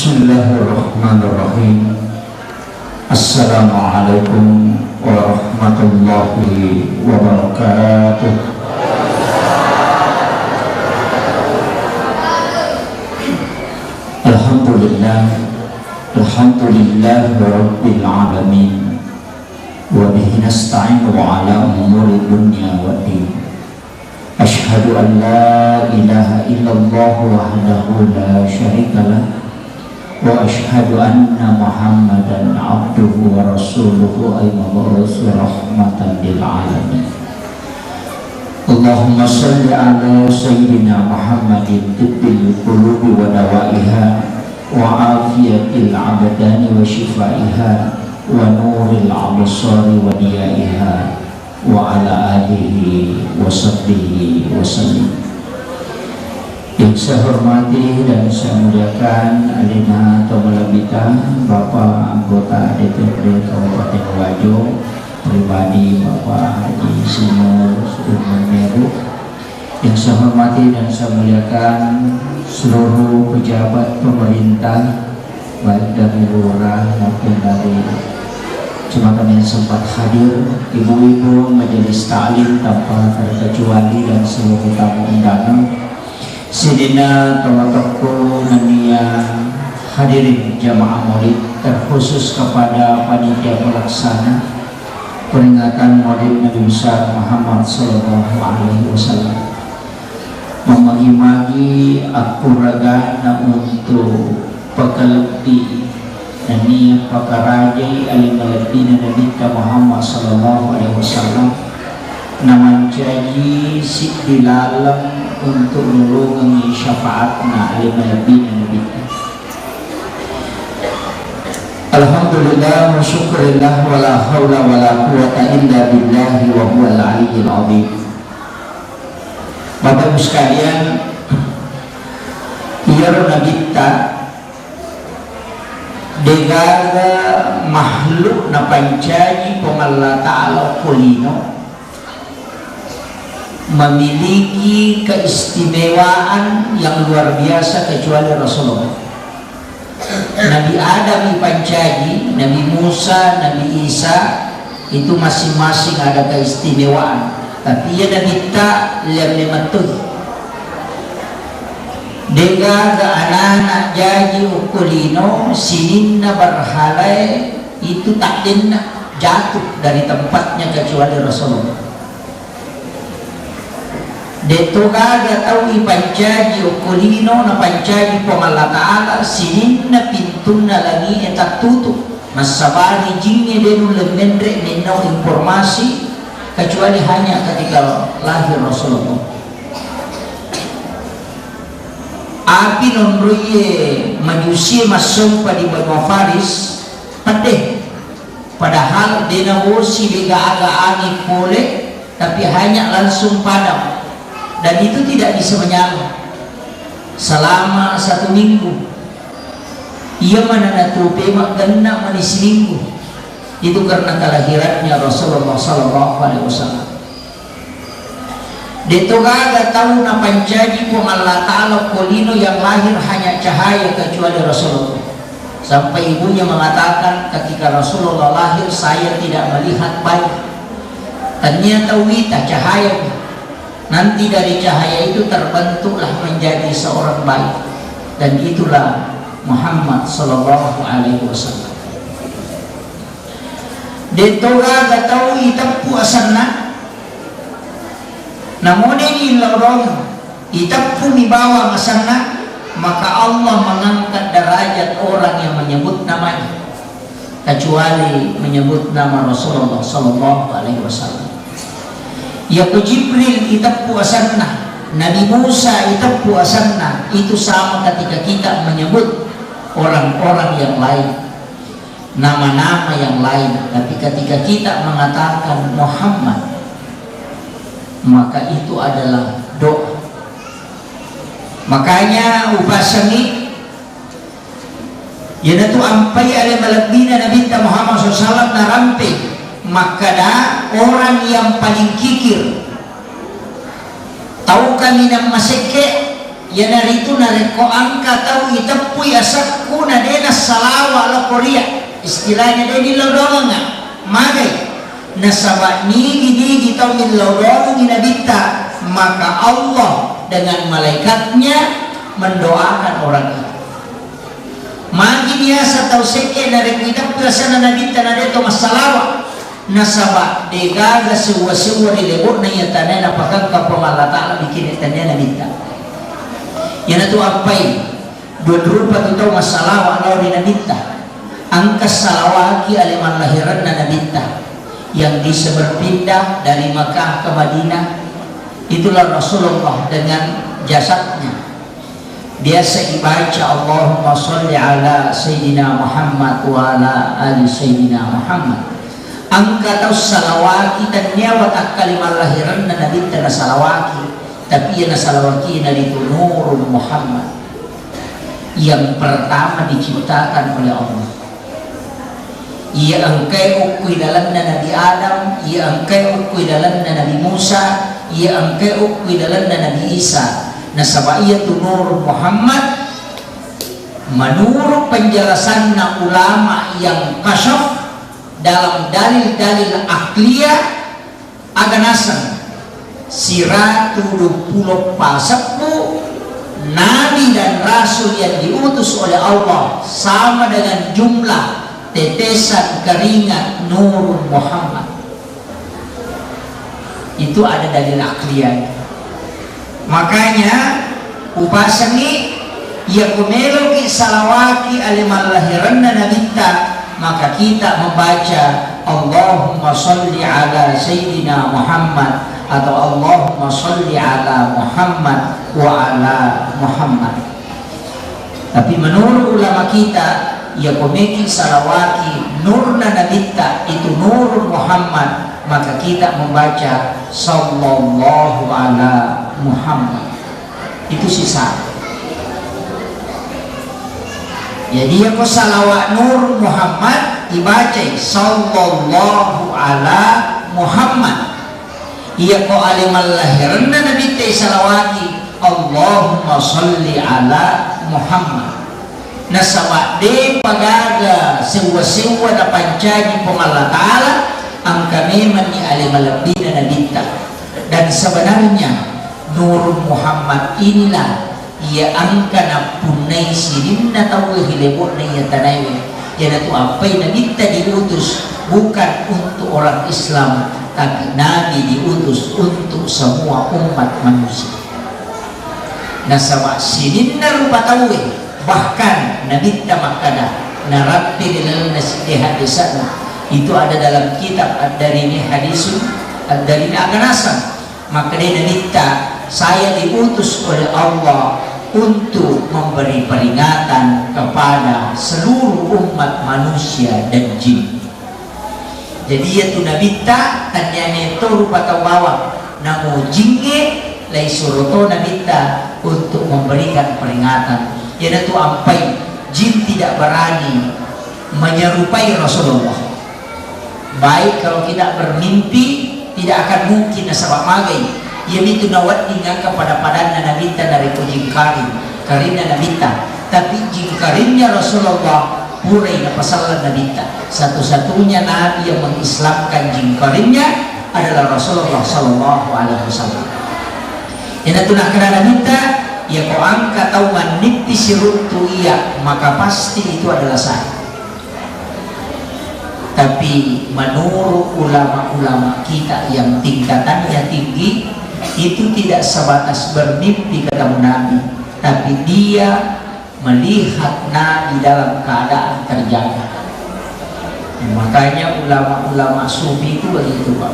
Bismillahirrahmanirrahim. Assalamualaikum warahmatullahi wabarakatuh. Alhamdulillah rabbil alamin. Wa bihi nasta'inu ala umuri dunya waddin. Ashhadu an la ilaha illallah wahdahu la syarikalah wa ashhadu anna Muhammadan abduhu wa rasuluhu al-mab'uts rahmatan lil alamin. Allahumma shalli ala sayyidina Muhammadin tibbil qulubi wa dawaiha wa afiyatil abdani wa shifaiha wa nuril absari wa diyaiha wa ala alihi wa sahbihi wa sallim. Yang saya hormati dan saya muliakan Alina Tomalabita, Bapak anggota DPRD Kabupaten Wajo, pribadi Bapak Haji Sinur Meru. Yang saya hormati dan saya muliakan seluruh pejabat pemerintah, baik dari lurah maupun dari jemaah yang sempat hadir, ibu-ibu majelis taklim tanpa terkecuali dan seluruh tamu undangan. Sidina Tawatoko Nania hadirin jamaah maulid, terkhusus kepada panitia pelaksana peringatan maulid Nabi besar Muhammad Sallallahu Alaihi Wasallam. Memagi aku ragana untuk pekeleti Nania pakarajai alimalati Nabi Muhammad Sallallahu Alaihi Wasallam. Naman janji si dilalam untuk nulungi syafaatna alimalati Nabi. Alhamdulillah wa syukurillah wa la hawla wa la quwata illa billahi wa huwal aliyyil azim. Bapak Ibu sekalian, biar nabita degara makhluk na pancaji pengalla ta'ala kulino memiliki keistimewaan yang luar biasa kecuali Rasulullah. Nabi Adam dipancaji, Nabi Musa, Nabi Isa itu masing-masing ada keistimewaan, tapi ya Nabi tak lematuh dega ga anak jaji ukulino sininna berhalai itu tak dinna jatuh dari tempatnya kecuali Rasulullah. Detoga ga tau ipancaji ukulino na pancaji pengalla ta'ala sininna pintunna lagi etak tutup masabari jinnya denu lemendre nino informasi kecuali hanya ketika lahir Rasulullah. Api nonruye manusia masuk pada Banu Faris pedih, padahal denawosi lega aga angin boleh tapi hanya langsung padam. Dan itu tidak bisa menyala selama 1 minggu. Ia mana natupe mak kena manis minggu. Itu karena kelahirannya Rasulullah Sallallahu Alaihi Wasallam. Detoga tahu na pancaji pun Allah Ta'ala kolino yang lahir hanya cahaya kecuali Rasulullah. Sampai ibunya mengatakan ketika Rasulullah lahir saya tidak melihat bayi. Ternyata wita cahaya. Nanti dari cahaya itu terbentuklah menjadi seorang bayi, dan itulah Muhammad Sallallahu Alaihi Wasallam. Detoga tahu itapu asana, namun ini lorong itapu dibawa asana, maka Allah mengangkat derajat orang yang menyebut namanya, kecuali menyebut nama Rasulullah Sallallahu Alaihi Wasallam. Ya Jibril itapu asanna, Nabi Musa itapu asanna, itu sama ketika kita menyebut orang-orang yang lain, nama-nama yang lain. Tapi ketika kita mengatakan Muhammad, maka itu adalah doa. Makanya upasani yana tu ampai ale malabina Nabi Muhammad SAW narampe. Maka orang yang paling kikir tahu kami nama seke ya naritu nareko angka tau itapui asakku na dena salawa ala Korea istilahnya deni lodonga magai nasaba nigi tau min lodonga nabita, maka Allah dengan malaikatnya mendoakan orang itu. Magi biasa tau seke nareko itapui asana nabita na deto masalawa nasaba degaga sewa dilebok na yatane na pagkang Allah Ta'ala bikin yatane nabita. Yan ito apay dua pa ito masalawa alaw ni nabita angkas salawaki aliman lahiran na nabita yang bisa berpindah dari Makkah ke Madinah. Itulah Rasulullah dengan jasadnya biasa dibaca Allahumma sholli ala Sayyidina Muhammad wa ala ali Sayyidina Muhammad. Angka tau salawaki dan nyawat akaliman lahiran na nabita na salawaki, tapi yang salawaki na itu Nurul Muhammad yang pertama diciptakan oleh Allah. Ia angkai ukui dalam Nabi Adam, ia angkai ukui dalam Nabi Musa, ia angkai ukui dalam Nabi Isa. Nasaba ia tu Nurul Muhammad. Menurut penjelasan ulama yang kasyaf dalam dalil-dalil akliyah aganasan siratu 20 pasapmu nabi dan rasul yang diutus oleh Allah sama dengan jumlah tetesan keringat Nur Muhammad. Itu ada dalil akliyah. Makanya upasani ya kumeloki salawaki aliman lahiranna nabita, maka kita membaca Allahumma sholli ala Sayyidina Muhammad atau Allahumma sholli ala Muhammad wa ala Muhammad. Tapi menurut ulama kita ya komeki salawaki nurna nabita itu Nurul Muhammad, maka kita membaca sallallahu ala Muhammad. Itu sisa. Jadi aku salawat Nur Muhammad dibaca sallallahu ala Muhammad. Ia ko alimal lahiran na nabi te salawati Allahumma sholli ala Muhammad. Nasaba de pagaga sewa na pancaji Allah Ta'ala ang kami man ni alimal labdi na nabita. Dan sebenarnya Nur Muhammad inilah ia angka na punay sirin na tawa hilebot na iya tanaywe. Yan ito apay na kita diutus bukan untuk orang Islam, tapi Nabi diutus untuk semua umat manusia. Nasawa sirin na rupa tawa, bahkan Nabi tamakada narati dalam hadisana itu ada dalam kitab dari ini hadisun dari ini aganasan. Maka dia Nabi saya diutus oleh Allah untuk memberi peringatan kepada seluruh umat manusia dan jin. Jadi ya tu Nabi tanya itu rupa tawawa namu jinge lai suruto Nabi untuk memberikan peringatan. Ya tu ampai jin tidak berani menyerupai Rasulullah. Baik kalau tidak bermimpi tidak akan mungkin nasabah magai. Ia itu nawat dengan kepada padanna nabita dari jingkarin karinna nabita, tapi jingkarinnya Rasulullah purai na pasalan nabita. Satu-satunya nabi yang mengislamkan jingkarinnya adalah Rasulullah sallallahu alaihi wasallam. Ina tunah kana nabita ya ko angka tau manipi sirutu iya, maka pasti itu adalah saya. Tapi menurut ulama-ulama kita yang tingkatannya tinggi itu tidak sebatas bermimpi ketemu Nabi, tapi dia melihat Nabi dalam keadaan terjaga. Makanya ulama-ulama sufi itu begitu Pak.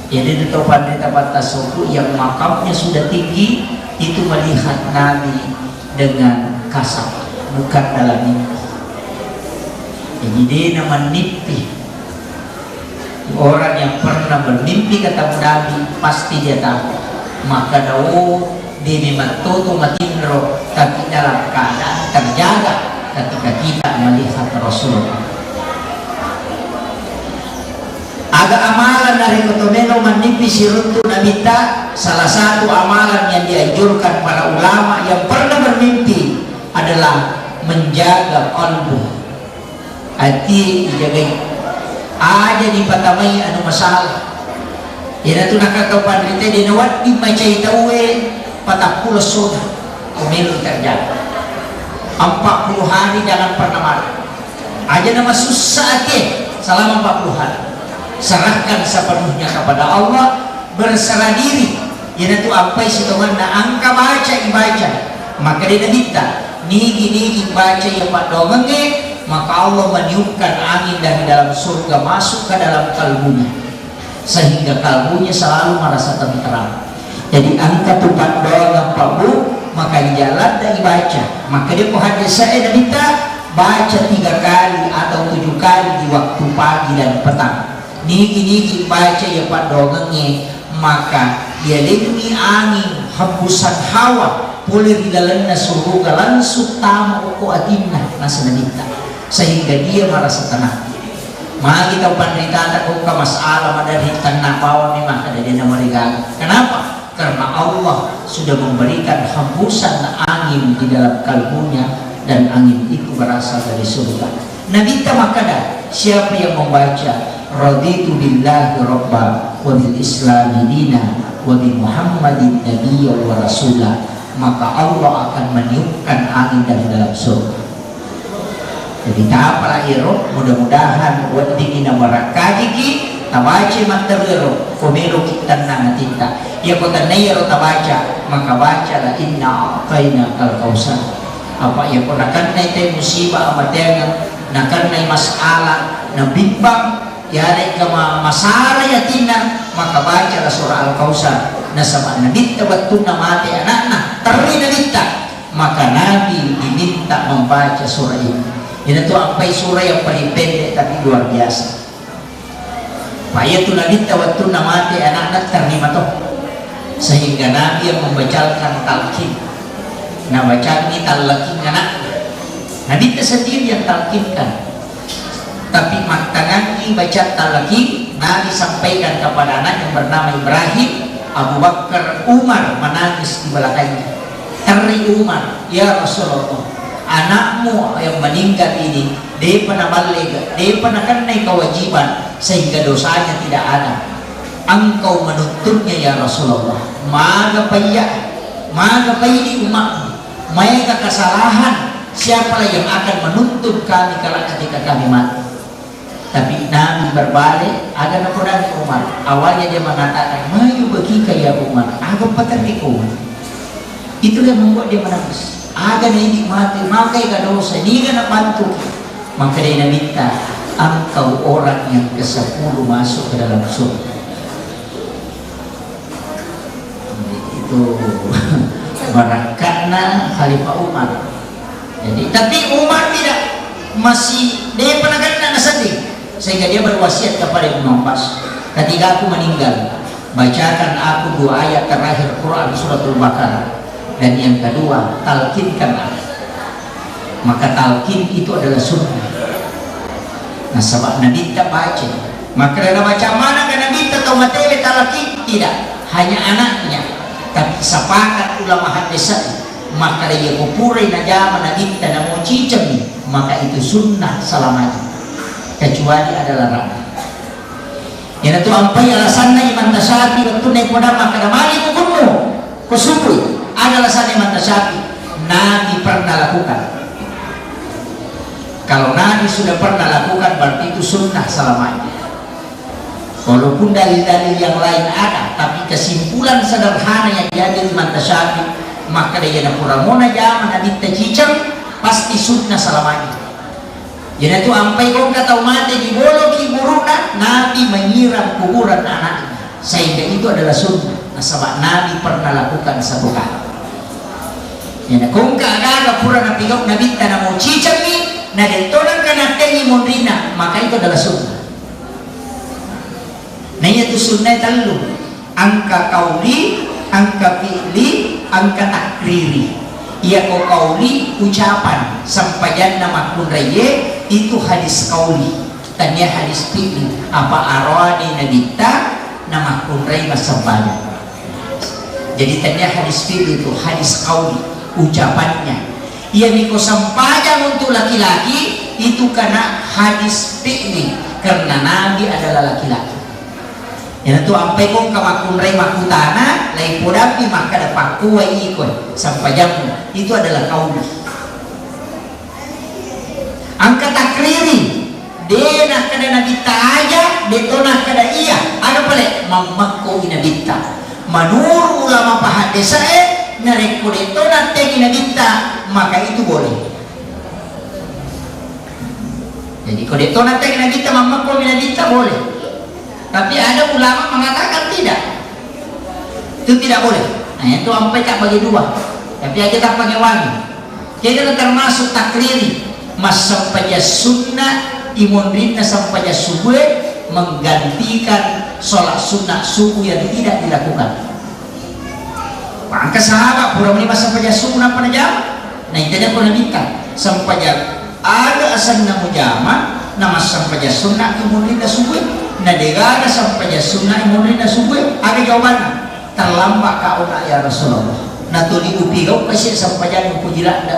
Jadi di tempat tasawuf yang makamnya sudah tinggi itu melihat Nabi dengan kasar, bukan dalam mimpi. Jadi dia nama mimpi. Orang yang pernah bermimpi ketemu Nabi pasti dia tahu. Maka dawo dia memang toto matindro, tapi dalam keadaan terjaga ketika kita melihat Rasulullah. Agak amal amalan dari kotomeno manipi siruntu nabita. Salah satu amalan yang dianjurkan para ulama yang pernah bermimpi adalah menjaga qalbu, hati dijaga. Aja di patamai anu masalah. Ina tu nakatau pandrite di nawat di macai tawe patapul soda komelo terjaga 40 hari jangan pernah marah. Aja nama susah hati selama 40 hari. Serahkan sepenuhnya kepada Allah, berserah diri. Ina tu apa isi na angka baca ibaca. Maka dia minta nigi baca ya pak dongenge, maka Allah meniupkan angin dari dalam surga masuk ke dalam kalbunya, sehingga kalbunya selalu merasa tenteram. Jadi angka tempat doa Pak, maka jalan dan baca. Maka dia hadis saya dan minta baca 3 kali atau 7 kali di waktu pagi dan petang. Niki baca ya Pak dongengnya, maka dia lindungi angin hembusan hawa boleh di dalamnya surga langsung tamu ko atinna nasa nabita, sehingga dia merasa tenang. Maka kita penderitaan kok ke masalah dari tanah bawah memang ada di nama mereka. Kenapa? Karena Allah sudah memberikan hembusan angin di dalam kalbunya, dan angin itu berasal dari surga. Nabi makada siapa yang membaca raditu billahi rabba wa bil islami dina wa bi muhammadin nabiyya wa rasulah, maka Allah akan meniupkan angin dari dalam surga. Jadi tahap iro mudah-mudahan buat dingin marakaji ki tabaci materero komelo kita nang tinta ya kota nero tabaca, maka baca la inna qaina kal kausan. Apa ya kota kan nai musibah amatengan nakan nai masalah na bimbang ya nai kama masalah ya tinan, maka baca la surah al kausar na sama nabi tabatun na mati anakna terli nabita, maka Nabi diminta membaca surah ini. Ini tuh sampai surah yang paling pendek tapi luar biasa. Payah tu Nabi waktu namati anak-anak terima tuh, sehingga Nabi yang membacakan talqin. Nah baca ini talqin anak. Nabi sendiri yang talqinkan. Tapi maktangan ini baca talqin, Nabi sampaikan kepada anak yang bernama Ibrahim. Abu Bakar, Umar menangis di belakangnya. Teri Umar, ya Rasulullah, anakmu yang meninggal ini dia pernah balik, dia pernah kenai kewajiban sehingga dosanya tidak ada. Engkau menuntutnya ya Rasulullah, maka di umatmu, mereka kesalahan, siapalah yang akan menuntut kami kalau ketika kami mati. Tapi Nabi berbalik, ada nakuran Umar. Awalnya dia mengatakan, "Mayu bagi kaya Umar, agak peternik Umar." Itulah yang membuat dia menangis. Aga na hindi mati, makay ka dosa, hindi ka napantuk. Maka dia minta, engkau orang yang ke-10 masuk ke dalam surga. Itu barakana Khalifah Umar. Jadi, tapi Umar tidak, masih dia pernah kena sedih, sehingga dia berwasiat kepada Ibnu Abbas, ketika aku meninggal, bacakan aku 2 ayat terakhir Quran suratul Baqarah. Dan yang kedua, talqinkanlah. Maka talqin itu adalah sunnah. Nah sebab Nabi tak baca, maka dia baca mana kan Nabi tak tahu materi talqin, tidak, hanya anaknya. Tapi sepakat ulama hadis, maka dia kupure na zaman Nabi tak mau cicam, maka itu sunnah selamanya, kecuali adalah larangan. Yang itu ampai alasannya Imam Tasyafi waktu naik pada maka damai hukummu kusubui. Ada alasan Imam Tasyafi, Nabi pernah lakukan. Kalau Nabi sudah pernah lakukan, berarti itu sunnah selamanya. Walaupun dalil-dalil yang lain ada, tapi kesimpulan sederhana yang diambil Imam Tasyafi, maka dia nak mona zaman Nabi tajicam pasti sunnah selamanya. Jadi itu ampai kau kata mati di boloki buruna, Nabi menyiram kuburan anaknya, sehingga itu adalah sunnah. Nah, sebab Nabi pernah lakukan satu kali. Ya, kung kaagaga pura na pigaw na bita na mo chichami na detonan ka na tengi mondrina, maka itu adalah sunnah. Nah itu sunnah talo, angka kauli, angka fi'li, angka takriri. Iya ko kauli ucapan sampayan na makun reye itu hadis kauli. tanya hadis fikih apa arwani nabita nama kunrai masabana. Jadi tanya hadis fikih itu hadis qauli, ucapannya. Ia niko sampaikan untuk laki-laki itu karena hadis fikih, karena Nabi adalah laki-laki. Yang itu ampai kong kamakunrai makutana lai podapi maka dapat kuai ikut sampai jamu itu adalah qauli. Angka takriri dena kada nabita aja detona kada iya ada pale mamakko inabita manur ulama pahadesa nareko detona tegi nabita maka itu boleh. Jadi kalau detona tegi nabita mamakko inabita boleh, tapi ada ulama mengatakan tidak, itu tidak boleh. Nah itu sampai tak bagi dua, tapi aja tak pakai wangi. Jadi termasuk takriri mas sampainya sunnah imun rina sampainya subuh menggantikan sholat sunnah subuh yang tidak dilakukan. Maka sahabat pura lima sampainya sunnah pada jam nah itu dia pernah minta sampainya ada asal namu jama nama sampainya sunnah imun rina subuh nah degada sampainya sunnah imun rina subuh ada jawabannya terlambat kau nak ya Rasulullah nah tu diupigau kasih sampainya pujilah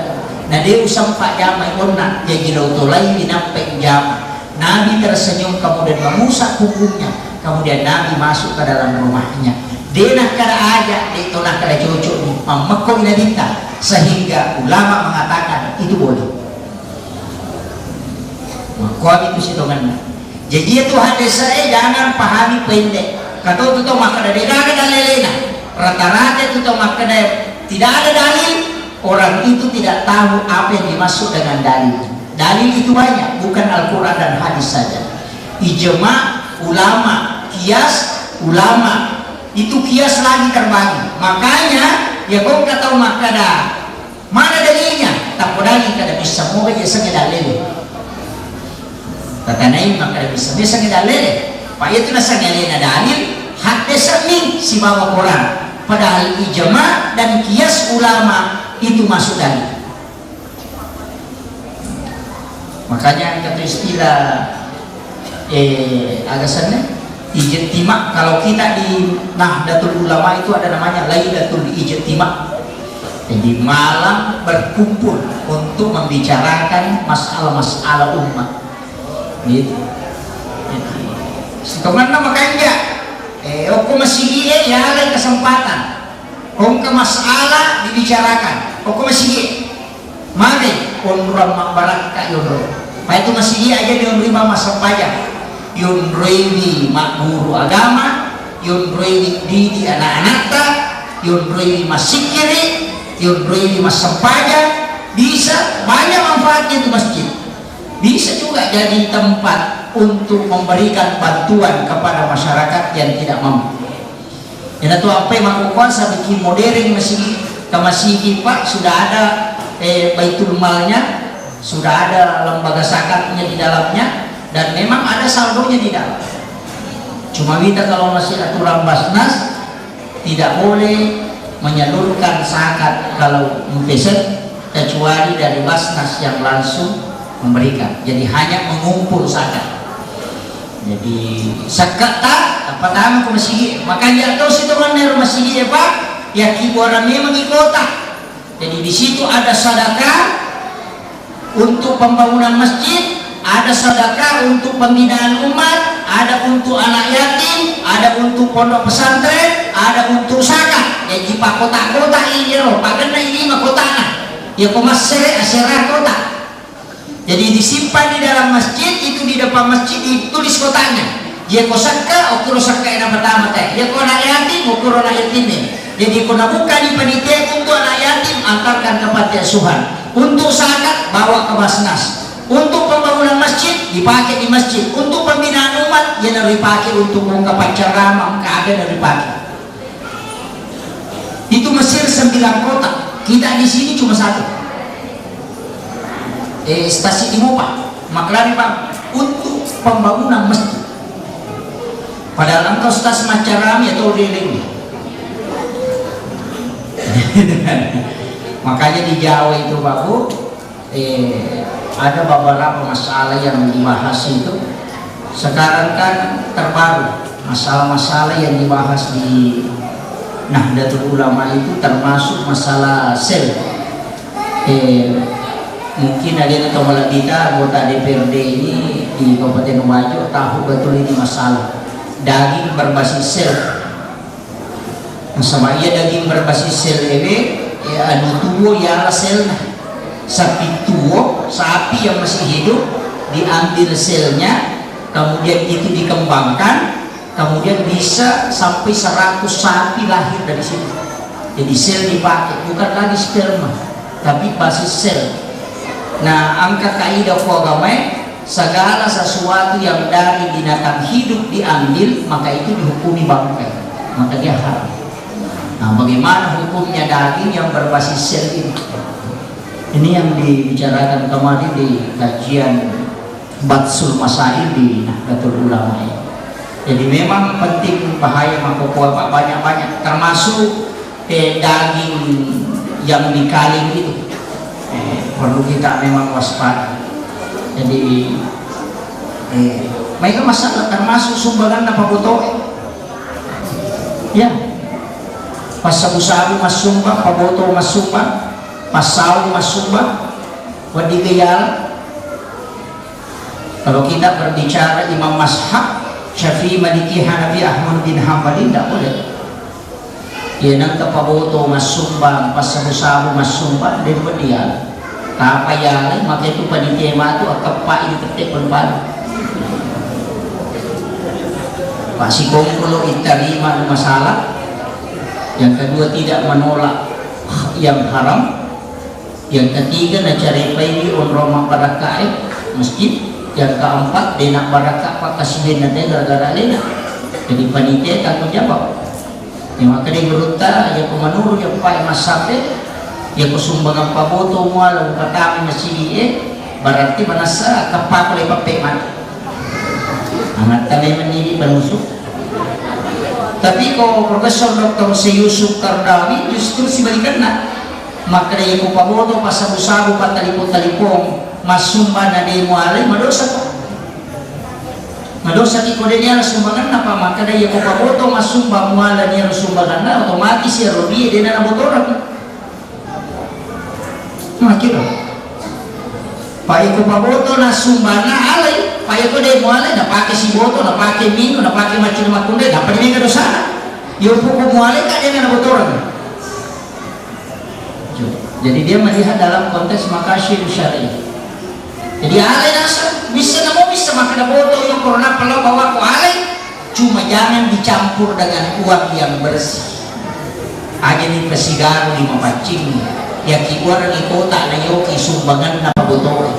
nah dia sampai jama ikona jadi lautulai dinampai jama. Nabi tersenyum kemudian mengusak punggungnya, kemudian Nabi masuk ke dalam rumahnya. Dia nak kada aja, dia nak kada cocok memekong nabita, sehingga ulama mengatakan itu boleh. Maka itu sitongannya. Jadi itu hadis saya jangan pahami pendek. Kata itu maka ada dalilnya. Rata-rata itu maka tidak ada dalil. Orang itu tidak tahu apa yang dimaksud dengan dalil. Dalil itu banyak, bukan Al-Quran dan hadis saja. Ijma, ulama, kias, ulama. Itu kias lagi terbagi. Makanya, ya kau kata maka dah. Mana dalilnya? Tak podali kada bisa mau aja sange dalil. Kata naik maka bisa sange dalil. Pak itu na sange dalil. Hadis sami si bawa Quran. Padahal ijma dan kias ulama itu masuk dalil. Makanya kata istilah agasannya ijtima. Kalau kita di Nahdlatul Ulama itu ada namanya Lailatul Ijtima. Jadi malam berkumpul untuk membicarakan masalah-masalah umat. Gitu. Kemana makanya? Aku masih ya ada kesempatan. Kong ke masalah dibicarakan. Aku masih mari onram mambarak ka yonro. Pak itu masih aja dionrima masa pajak. Yonrewi mak guru agama, yonrewi di anak-anakta, yonrewi masikiri, yonrewi masa pajak. Bisa banyak manfaatnya itu masjid. Bisa juga jadi tempat untuk memberikan bantuan kepada masyarakat yang tidak mampu. Yang itu apa yang melakukan saya bikin modern masih ke masjid Pak sudah ada baitul malnya, sudah ada lembaga zakatnya di dalamnya dan memang ada saldonya di dalam. Cuma kita kalau masih aturan Basnas tidak boleh menyalurkan zakat kalau mempeset kecuali dari Basnas yang langsung memberikan. Jadi hanya mengumpul zakat. Jadi zakat pertama ke masjid, makanya tahu situ mana masjid ya Pak, ya kiburan memang di kota. Jadi di situ ada sedekah untuk pembangunan masjid, ada sedekah untuk pembinaan umat, ada untuk anak yatim, ada untuk pondok pesantren, ada untuk zakat. Jadi Pak kota-kota ini loh, Pak kena ini mah kota nah, ya pemasere asyara kota. Jadi disimpan di dalam masjid itu di depan masjid itu di kotanya. Dia kosaka, ukur saka yang pertama teh. Dia kau anak yatim, ukur anak yatim ni. Jadi kau buka di panitia untuk anak yatim, antarkan ke panti asuhan. Untuk zakat bawa ke Basnas. Untuk pembangunan masjid dipakai di masjid. Untuk pembinaan umat yang dipakai untuk muka pancarama, muka ada yang dipakai. Itu Mesir 9 kota. Kita di sini cuma 1. Stasiun di Mopa, Maklari Pak, untuk pembangunan masjid. Padahal engkau stasiun Macarami atau Riling. Makanya di Jawa itu Pak Bu, ada beberapa masalah yang dibahas itu Sekarang kan terbaru masalah-masalah yang dibahas di Nahdlatul Ulama itu termasuk masalah sel. Mungkin ada yang tahu kita anggota DPRD ini di Kabupaten Wajo tahu betul ini masalah daging berbasis sel. Sama iya daging berbasis sel ini anu tuwo ya sel sapi tuwo, sapi yang masih hidup diambil selnya, kemudian itu dikembangkan, kemudian bisa sampai 100 sapi lahir dari situ. Jadi sel dipakai, bukan lagi sperma tapi basis sel. Nah, angka kaidah agama, segala sesuatu yang dari binatang hidup diambil maka itu dihukumi bangkai, maka dia haram. Nah, bagaimana hukumnya daging yang berbasis sel ini? Ini yang dibicarakan kemarin di kajian Batsul Masail di Nahdlatul Ulama. Jadi memang penting, bahaya makoko banyak-banyak, termasuk daging yang dikaling itu perlu kita memang waspada. Jadi mereka masalah termasuk sumbangan apa butuh ya. Pas sabu-sabu mas sumbang, paboto mas sumbang, pas sawu mas sumbang, wadi gayal. Kalau kita berbicara Imam Mazhab Syafi'i, Maliki, Hanafi, Ahmad bin Hanbali tidak boleh. Ya nang paboto mas sumbang, pas sabu-sabu mas sumbang, dan wadial. Apa yang maka itu panitia itu kepak ini ketik penpan. Pak si kongkulo iterima masalah. Yang kedua tidak menolak yang haram. Yang ketiga nacari paini on Roma barakai masjid. Yang keempat denak barakah pak kasih nanti gara-gara lena. Jadi panitia tanggung jawab. Yang maka dia beruta yang pemanuru yang pak masabe yang kesumbangan paboto mualang katami masih berarti manasa kapak oleh pape mati. Amat tanai menjadi penusuk. Tapi kalau Profesor Dr. Si Yusuf Kardawi justru sebaliknya, maka dia ko paboto pasabu-sabu patalipong masumba na di mualay madosa ko. Madosa ti ko din sumbangan apa maka dia ko paboto masumba muala niya sumbangan na otomatis ya robi din na botoran. Makiro. Pai ko paboto na sumbana alay, pai ko din mualay na pakai si boto, na pakai mino, na pakai macam makunde, dapat ni ka dosa. Yo po ko mualay ka din na botoran. Jadi dia melihat dalam konteks makasih syar'i. Jadi alay nasa bisa makan boto yang corona kalau bawa ko alay, cuma jangan dicampur dengan uang yang bersih. Aja ni pesigaro di mapacing, ya kiwara ni kota na yoki sumbangan na boto.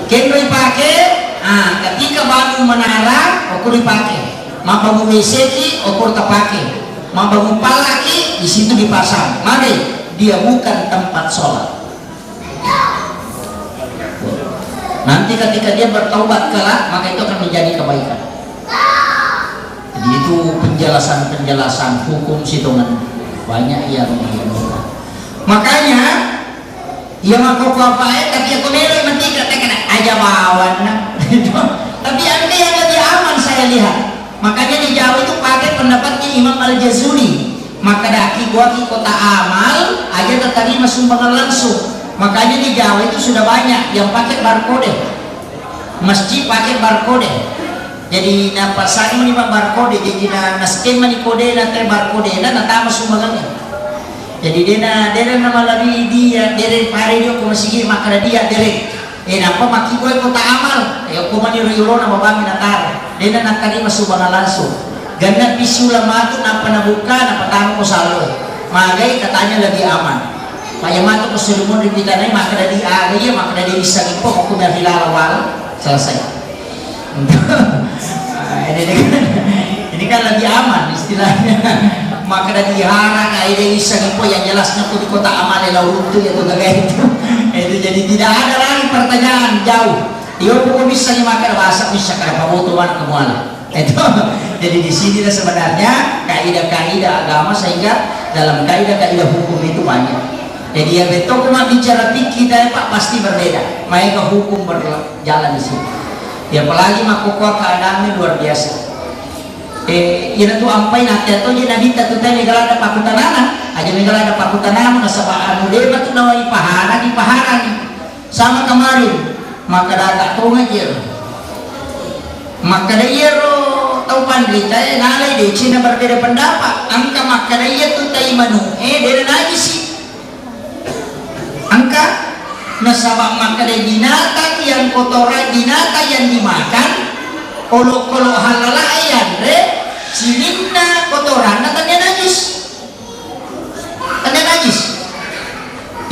Kendo dipakai, ketika bangun menara, okur dipakai. Mabangun meseki, okur terpakai. Membangun palaki di situ dipasang. Mari dia bukan tempat sholat. Nanti ketika dia bertaubat kelak, maka itu akan menjadi kebaikan. Jadi itu penjelasan hukum situngan banyak yang makanya yang aku kapai tapi aku nilai nanti katakan aja bawan. Tapi anda yang lebih aman saya lihat. Makanya di Jawa itu pakai pendapatnya Imam Al-Jazuli. Maka daki gua di kota amal aja terterima sumbangan langsung. Makanya di Jawa itu sudah banyak yang pakai barcode. Masjid pakai barcode. Jadi nampak saya menimba barcode. Jadi nasken manikode nanti barcode dan natama sumbangannya. Jadi dia nama lagi dia pare dia ko masigi maka dia derek. Nampak maki gua kota amal. Ko maniro na babami natar. Dia nakani masumbangan langsung. Ganat pisula matu napa nabuka napa tamu ko salo. Magay katanya lebih aman. Payamato ko sulumon rin kita na maka dari agay maka dari isang ipo ko na hilalawal selesai. Ini kan lebih aman istilahnya. Maka dari hara kaya isang ipo yang jelasnya ko di kota amal lauruntu ya to gagay itu. Itu jadi tidak ada lagi pertanyaan jauh. Iyo po bisa ni maka bahasa bisa kada pabotoan kemuala. Itu jadi di sini sebenarnya kaidah-kaidah agama sehingga dalam kaidah-kaidah hukum itu banyak. Jadi ya betul cuma bicara fikih kita Pak pasti berbeda. Mereka hukum berjalan di sini. Ya apalagi makukwa keadaannya luar biasa. Ina tu ampai na teto je nabi tatu tanya galada pakutanana aja megalada pakutanana nasaba anu deba tu nawai pahara di pahara ni sama kemarin maka daga tu ngajir maka dayero tau pandai saya nalai de Cina berbeda pendapat angka maka daya tu tai manu dari najis angka nasabak maka dari binatang yang kotoran binatang yang dimakan kalau halal ayan re sininna kotoran tanda najis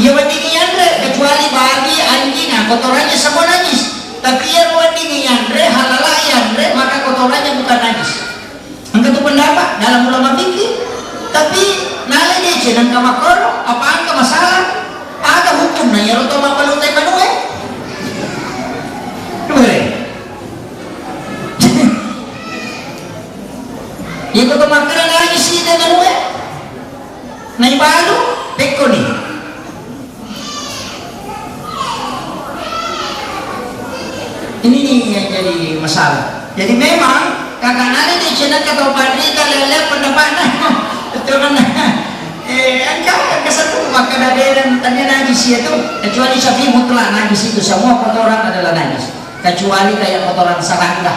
dia wandingan re kecuali babi anjing kotorannya semua najis tapi yang wandingan re halal ayan re maka kotorannya bukan najis angka itu pendapat dalam ulama fikih tapi nalai dia jenang kamakoro apa angka masalah ada hukum na ya roto mapalutai manue boleh itu kemakaran lagi sih dengan manue naik balu teko nih ini nih yang jadi masalah jadi memang kakak nari di channel kata padri lele pendapatnya betul kan angka satu maka dan tanya najis itu kecuali syafi'i mutlak najis itu semua kotoran adalah najis kecuali kayak kotoran serangga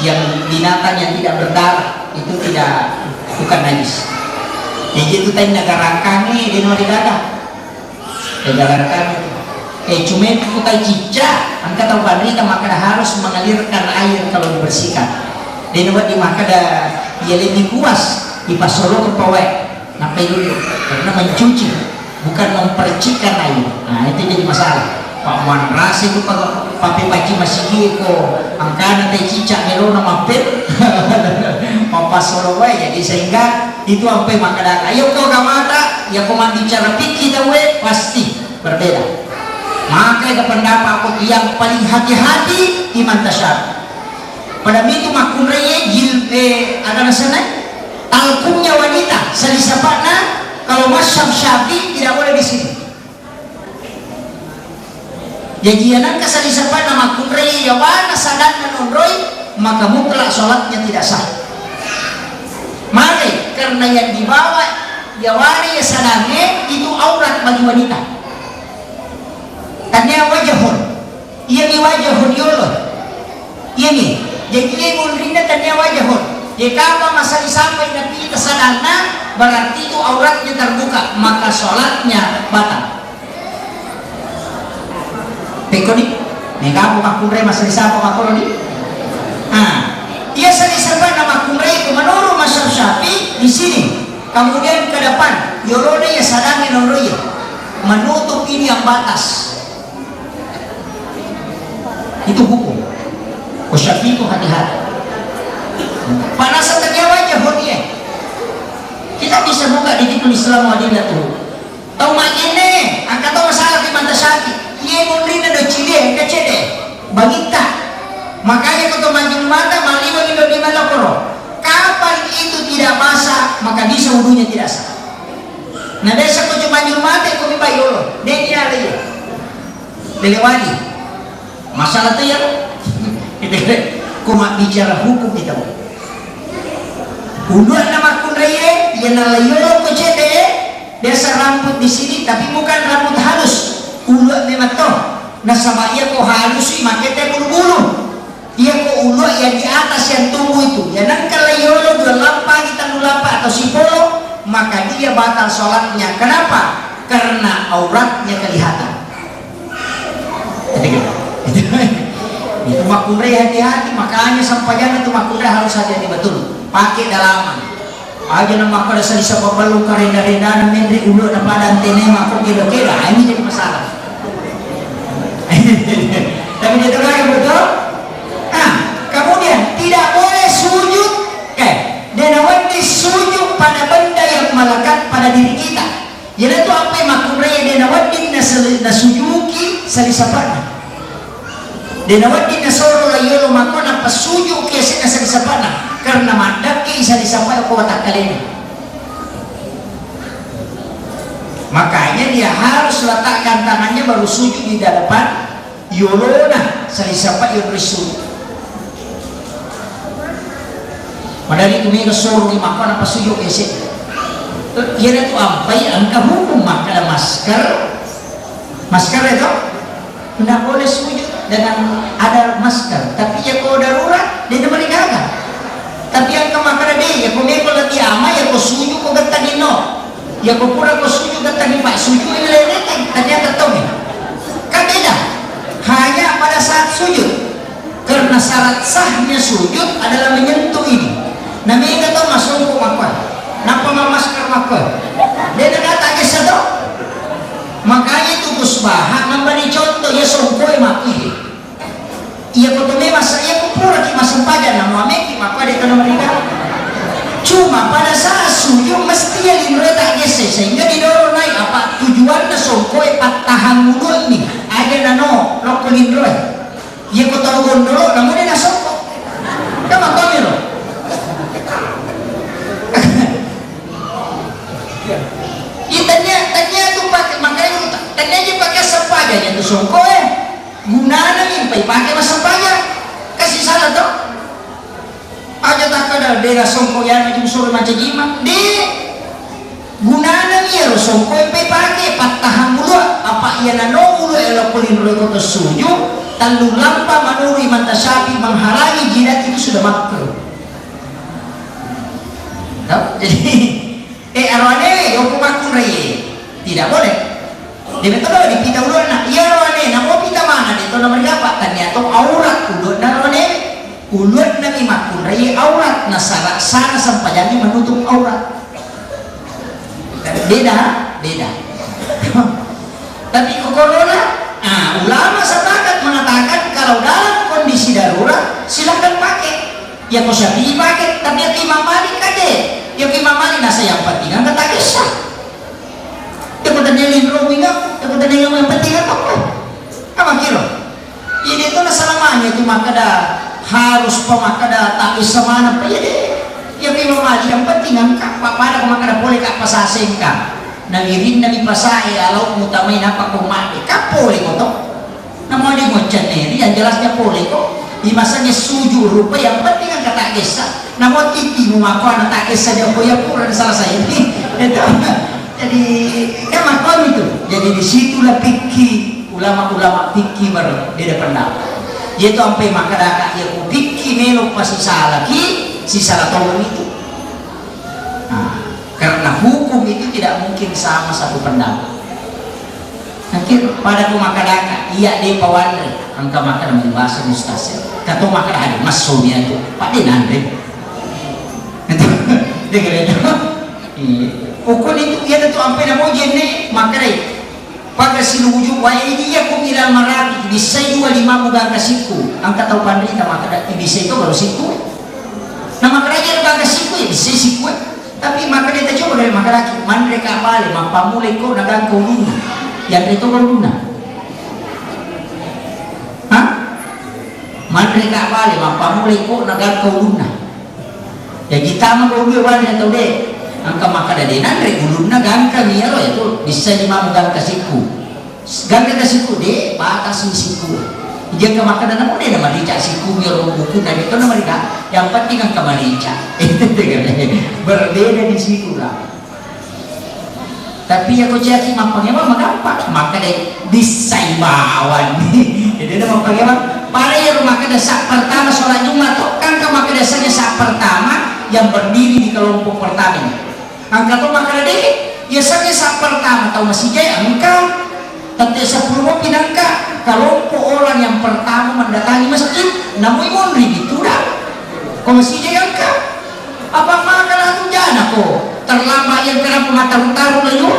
yang binatang yang tidak berdarah itu bukan najis jadi itu tadi negara kami di luar dada negara kami cuma itu kayak cicak angka tahu badrita maka harus mengalirkan air kalau dibersihkan dan buat dimaka dia lebih puas di pasolo ke pawai napai dulu karena mencuci bukan mempercikan air nah itu jadi masalah Pak Wan rasa itu pakai paci masih giko angka nanti cicak melo nama pet papa solo jadi sehingga itu sampai maka ayo kau gamata ya kau bicara pikir tahu pasti berbeda maka ada pendapat aku yang paling hati-hati iman tasyar pada itu makum reye ada sana talkumnya wanita selisapatna kalau masyarakat Syafi'i tidak boleh di sini jadi anak kesalisapatna makum reye yawana sadan menonroi maka mutlak sholatnya tidak sah mari karena yang dibawa yawani sadannya itu aurat bagi wanita tanya wajahun iya ni wajahun yolo iya nih jadi ia ngulrinda tanya wajahun jika apa masa disampai Nabi tersadana berarti itu auratnya terbuka maka sholatnya batal pekoni mereka apa makumre masa disampai makuloni ia salisaban nama makumre itu menurut masyarakat Syafi'i di sini kemudian ke depan yolone ya sadangin noroye menutup ini yang batas itu hukum Syafi'i itu hati-hati panasan ternyata wajah dia kita bisa buka di tikul Islam wadilah tuh tahu makanya angkat tahu masalah di mata Syafi'i iya ngulina do cile kecede bagita makanya kau majul mata mali bagi do di mana koro kapan itu tidak basah maka bisa wudunya tidak sah nah desa kau cuma majul mata kau bipa yolo dia dia lagi delewali masalah tuh ya kau mak bicara hukum kita udah nama kunreye yang nalayolo kecede desa rambut di sini tapi bukan rambut halus ulah memang toh nah sama ia kok halus makanya bulu-bulu ia kok ulah yang di atas yang tumbuh itu ya nang kalayolo dua lampa kita lampa atau sipolo maka dia batal sholatnya kenapa karena auratnya kelihatan itu makumre hati-hati makanya sampaian itu makumre harus hati-hati betul pakai dalaman aja nama pada selisa babalu karenda-renda menteri ulu dan padan tenema kok kira-kira ini jadi masalah tapi dia terang betul kemudian tidak boleh sujud dan awalnya sujud pada benda yang melekat pada diri kita jadi itu apa yang makumre dan awalnya nasujuki selisa pada dan awalnya nasoro layolo makona pasujuk kiasnya selisa pada karena mandak isa disampaikan ke watak kalian Makanya dia harus letakkan tangannya baru sujud di hadapan yolona salisapa yolrisu. Madali kumi kesor di makan apa sujud ese. Kira tu ampai angka hukum maka masker itu tidak boleh sujud dengan ada masker. Tapi ya kalau darurat dia tidak gagal. Tapi angka maka dia ya kau mekol lagi ama ya kau sujud kau gata dino. Ya kau pura kau sujud gata di pak sujud ini lelekan ternyata tahu ni. Kan beda. Hanya pada saat sujud. Karena syarat sahnya sujud adalah menyentuh ini. Namanya kata masuk ke makan. Napa masker makan? Dia nak tak kisah tu. Makanya itu kusbah memberi contoh ya songkoi mati. Ia kutumi masa ia kupura ki masa pada nama meki maka dia kena mereka. Cuma pada saat sujud mesti yang dimulai tak gesek sehingga didorong naik apa tujuannya songkoi patahan mulut ni ada nano lokolin roy. Ia kutau gondolo namun dia nak songkoi. Kamu tahu ni loh. Tanya tu pakai makanya tanya dia pakai sepaganya tu songkoi. Gunanya ni pakai masa sepaganya kasih salah tu. Aja tak ada daerah songkoyan macam suruh macam gimana di gunanya ni lo songkoi pakai patahan mulut apa ia nano mulut elok kulin lo kota sujud lalu lampa manuri mantasapi menghalangi jidat itu sudah makruh. Jadi arwane yo kumakun reye tidak boleh. Dia betul di pita ulun nak iya arwane nak mau pita mana itu nomor berapa ternyata aurat ulun arwane ulun nabi makun reye aurat nasara sana sampai jadi menutup aurat. Beda. Tapi corona ulama sepakat mengatakan kalau dalam kondisi darurat silakan pakai. Ya kau syafi'i pakai, tapi ya Imam Malik kade. Ya Imam Malik nasa yang penting kan kata kisah. Ya kau tanya lindro ingat, ya kau tanya yang penting apa? Apa kira? Ini itu nasa lamanya itu maka dah harus pemakada tak bisa mana apa ya deh. Ya Imam Malik yang penting angkat pada pemakada boleh kak pasaseng kak. Nangirin nabi pasai alau mutamai apa kau mati kak boleh kau tu. Namun dia ngocen ni yang jelasnya boleh kok. Di masanya sujud rupa yang penting kan kata kisah. Namun titi mengaku anak tak kisah dia koyak pura salah saya ini. Jadi kan makom itu. Jadi disitulah fikih ulama-ulama fikih berbeda pendapat. Yaitu sampai maka dah ya fikih melok pasti salah si salah tolong itu. Karena hukum itu tidak mungkin sama satu pendapat. Akhir pada kumakadaka iya dia pawanre angka makan dengan bahasa mustasir kata makan ada masuknya tu pak dia nande dia kira itu ukun itu dia tu sampai nak ujian ni makan pada siluju waya ini ya kumiral marabi bisa juga 5 bulan kasiku angka tahu pandai nama kada bisa itu baru siku nama kerajaan baga siku ya bisa siku tapi makan dia coba dari makan lagi mandre kapal mampamulai kau nagang kau dulu yang itu berguna. Mandre kak balik, mampa mulai kok nagar kau guna. Ya kita mah kau guna atau deh. Angka maka dari nandre guna gangka ni alo itu bisa lima gangka siku. Gangka siku deh, batas siku. Jika maka dan namun dia nama rica siku miro buku dari itu nama rica. Yang penting angka marica. Berbeda di situ lah. Tapi aku jadi mampangnya mah gampang maka deh desain bawan jadi ada mampangnya mah pada ya rumah kada saat pertama sholat Jumat kan ke maka dasarnya saat pertama yang berdiri di kelompok pertama angka tuh maka deh biasanya saat pertama tahu masih jaya engkau tapi sebelumnya pinangka kelompok orang yang pertama mendatangi masjid namun mondri gitu dah kau masih jaya engkau apa makan aku jana kok terlambat yang kena pengatar-utar layu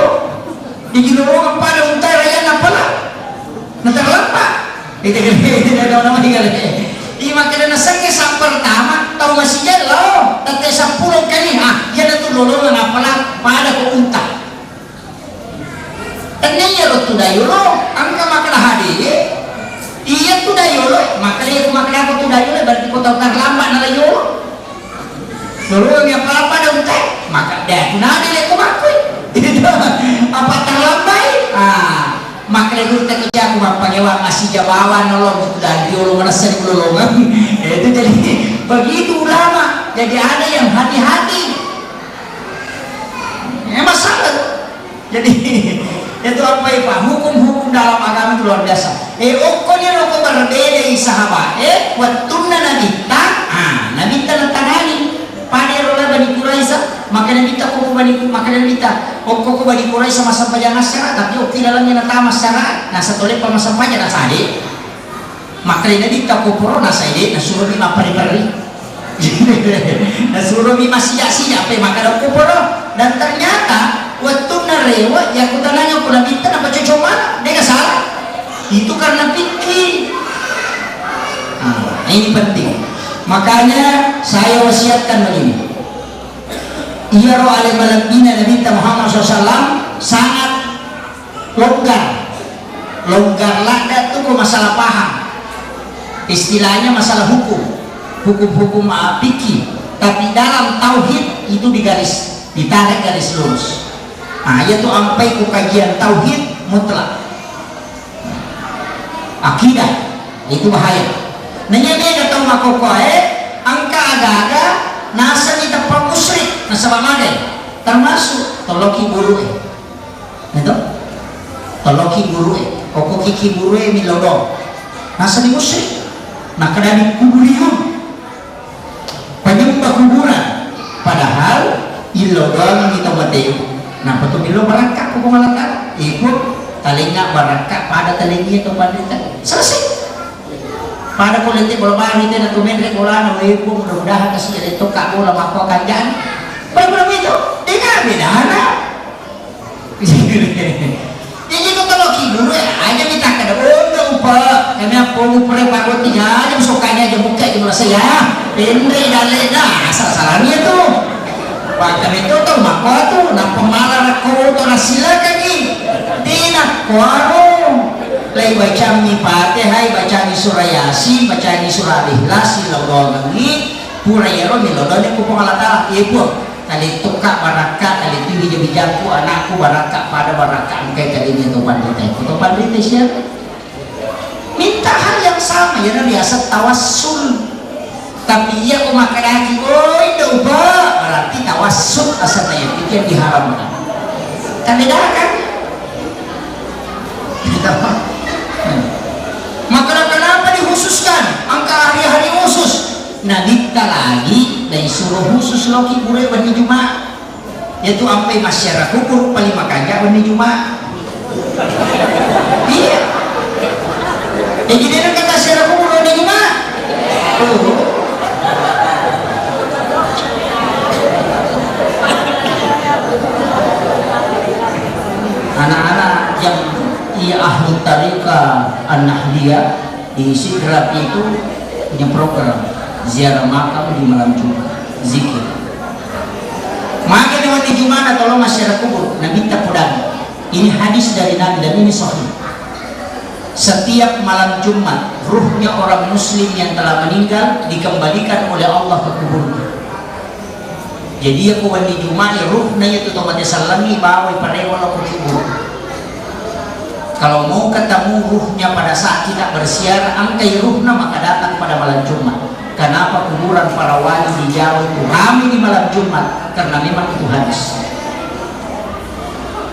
di lorong pada utara yang apalah nah terlambat itu ada nama tinggal di makan nasanya saat pertama tahu masih jalo tapi 10 kali dia ada tuh lorong apalah pada ke unta tanya lo tuh dayolo angka makan hadir iya tuh dayolo makanya aku makan aku tuh dayolo berarti kau tahu terlambat na layu lorong yang apa pada unta maka dah nadi leko makui apa makhluk kerja aku pangewa ngasih jawaban nolong itu dari ulama nasir ulama itu. Jadi begitu ulama, jadi ada yang hati-hati masalah. Jadi itu apa ya Pak, hukum-hukum dalam agama itu luar biasa. Okonya loko berbeda sahabat watunna nabita nabita natangani pada rola Bani Quraisy, maka nabita koko Bani, maka nabita koko Bani Quraisy sama sampaja masyarakat, tapi oke dalamnya nata masyarakat nah satole pa masampaja na sade, maka nabita koko na sade na suruh lima pari-pari na suruh lima siya-siya pe maka na koko dan ternyata waktu narewa ya aku tanya aku nabita apa cocok mana dia salah itu karena pikir. Ini penting, makanya saya wasiatkan begini, iya roh alim alamina Nabi Muhammad SAW sangat longgar lada tuh masalah paham, istilahnya masalah hukum fikih, tapi dalam tauhid itu ditarik garis lurus. Yaitu sampai ke kajian tauhid mutlak, akidah itu bahaya. Nanya dia datang makoko angka aga-aga nasa kita pak musyrik nasa pamade termasuk toloki guru itu toloki guru koko kiki guru milodo nasa di musyrik nah kadang kuburiun penyembah kuburan padahal ilodon kita mateo nah betul bilo barakak koko malakak ikut talinga barakak pada talingi atau pada selesai. Pada politik bola bali itu atau menrek bola na ibu mudah-mudahan kasih jadi tokak bola mako kanjan belum itu dengan bedana jadi itu kalau dulu aja minta kada udah upa kami apa upre pagot tiga aja sukanya aja buka di saya pendre dalena asal-asalnya tuh bahkan itu tuh mako tuh na pemalar ko to na sila kaki tina kuaro lay baca mi Fatihah, baca mi surah Yasin, baca mi surah Ikhlas, silawang ni pura yero milodone ku pengalatala ibu kali tukak baraka kali tinggi jadi jaku anakku baraka pada baraka engkai kali ini tu pandita siapa minta hal yang sama ya biasa tawassul tapi ia makan lagi itu ubah berarti tawassul asal yang pikir diharamkan kan beda kan maka kenapa dikhususkan angka hari-hari khusus nah dikta lagi dan suruh khusus loki bure bani Jumat yaitu sampai masyarakat kukur paling makanya bani Jumat iya jadi dia kata masyarakat kukur bani Jumat anak-anak yang ia ahli tarika an-nahdiyah di Sidrap itu punya program ziarah makam di malam Jumat zikir maka di Jumat tolong masyarakat kubur Nabi tapudang ini hadis dari Nabi dan ini sahih setiap malam Jumat ruhnya orang muslim yang telah meninggal dikembalikan oleh Allah ke kuburnya jadi aku di Jumat ruhnya itu otomatis salami bawa pada Allah ke kubur. Kalau mau ketemu ruhnya pada saat kita bersiar angkai ruhnya maka datang pada malam Jumat. Kenapa kuburan para wali di Jawa itu ramai di malam Jumat? Karena memang itu hadis.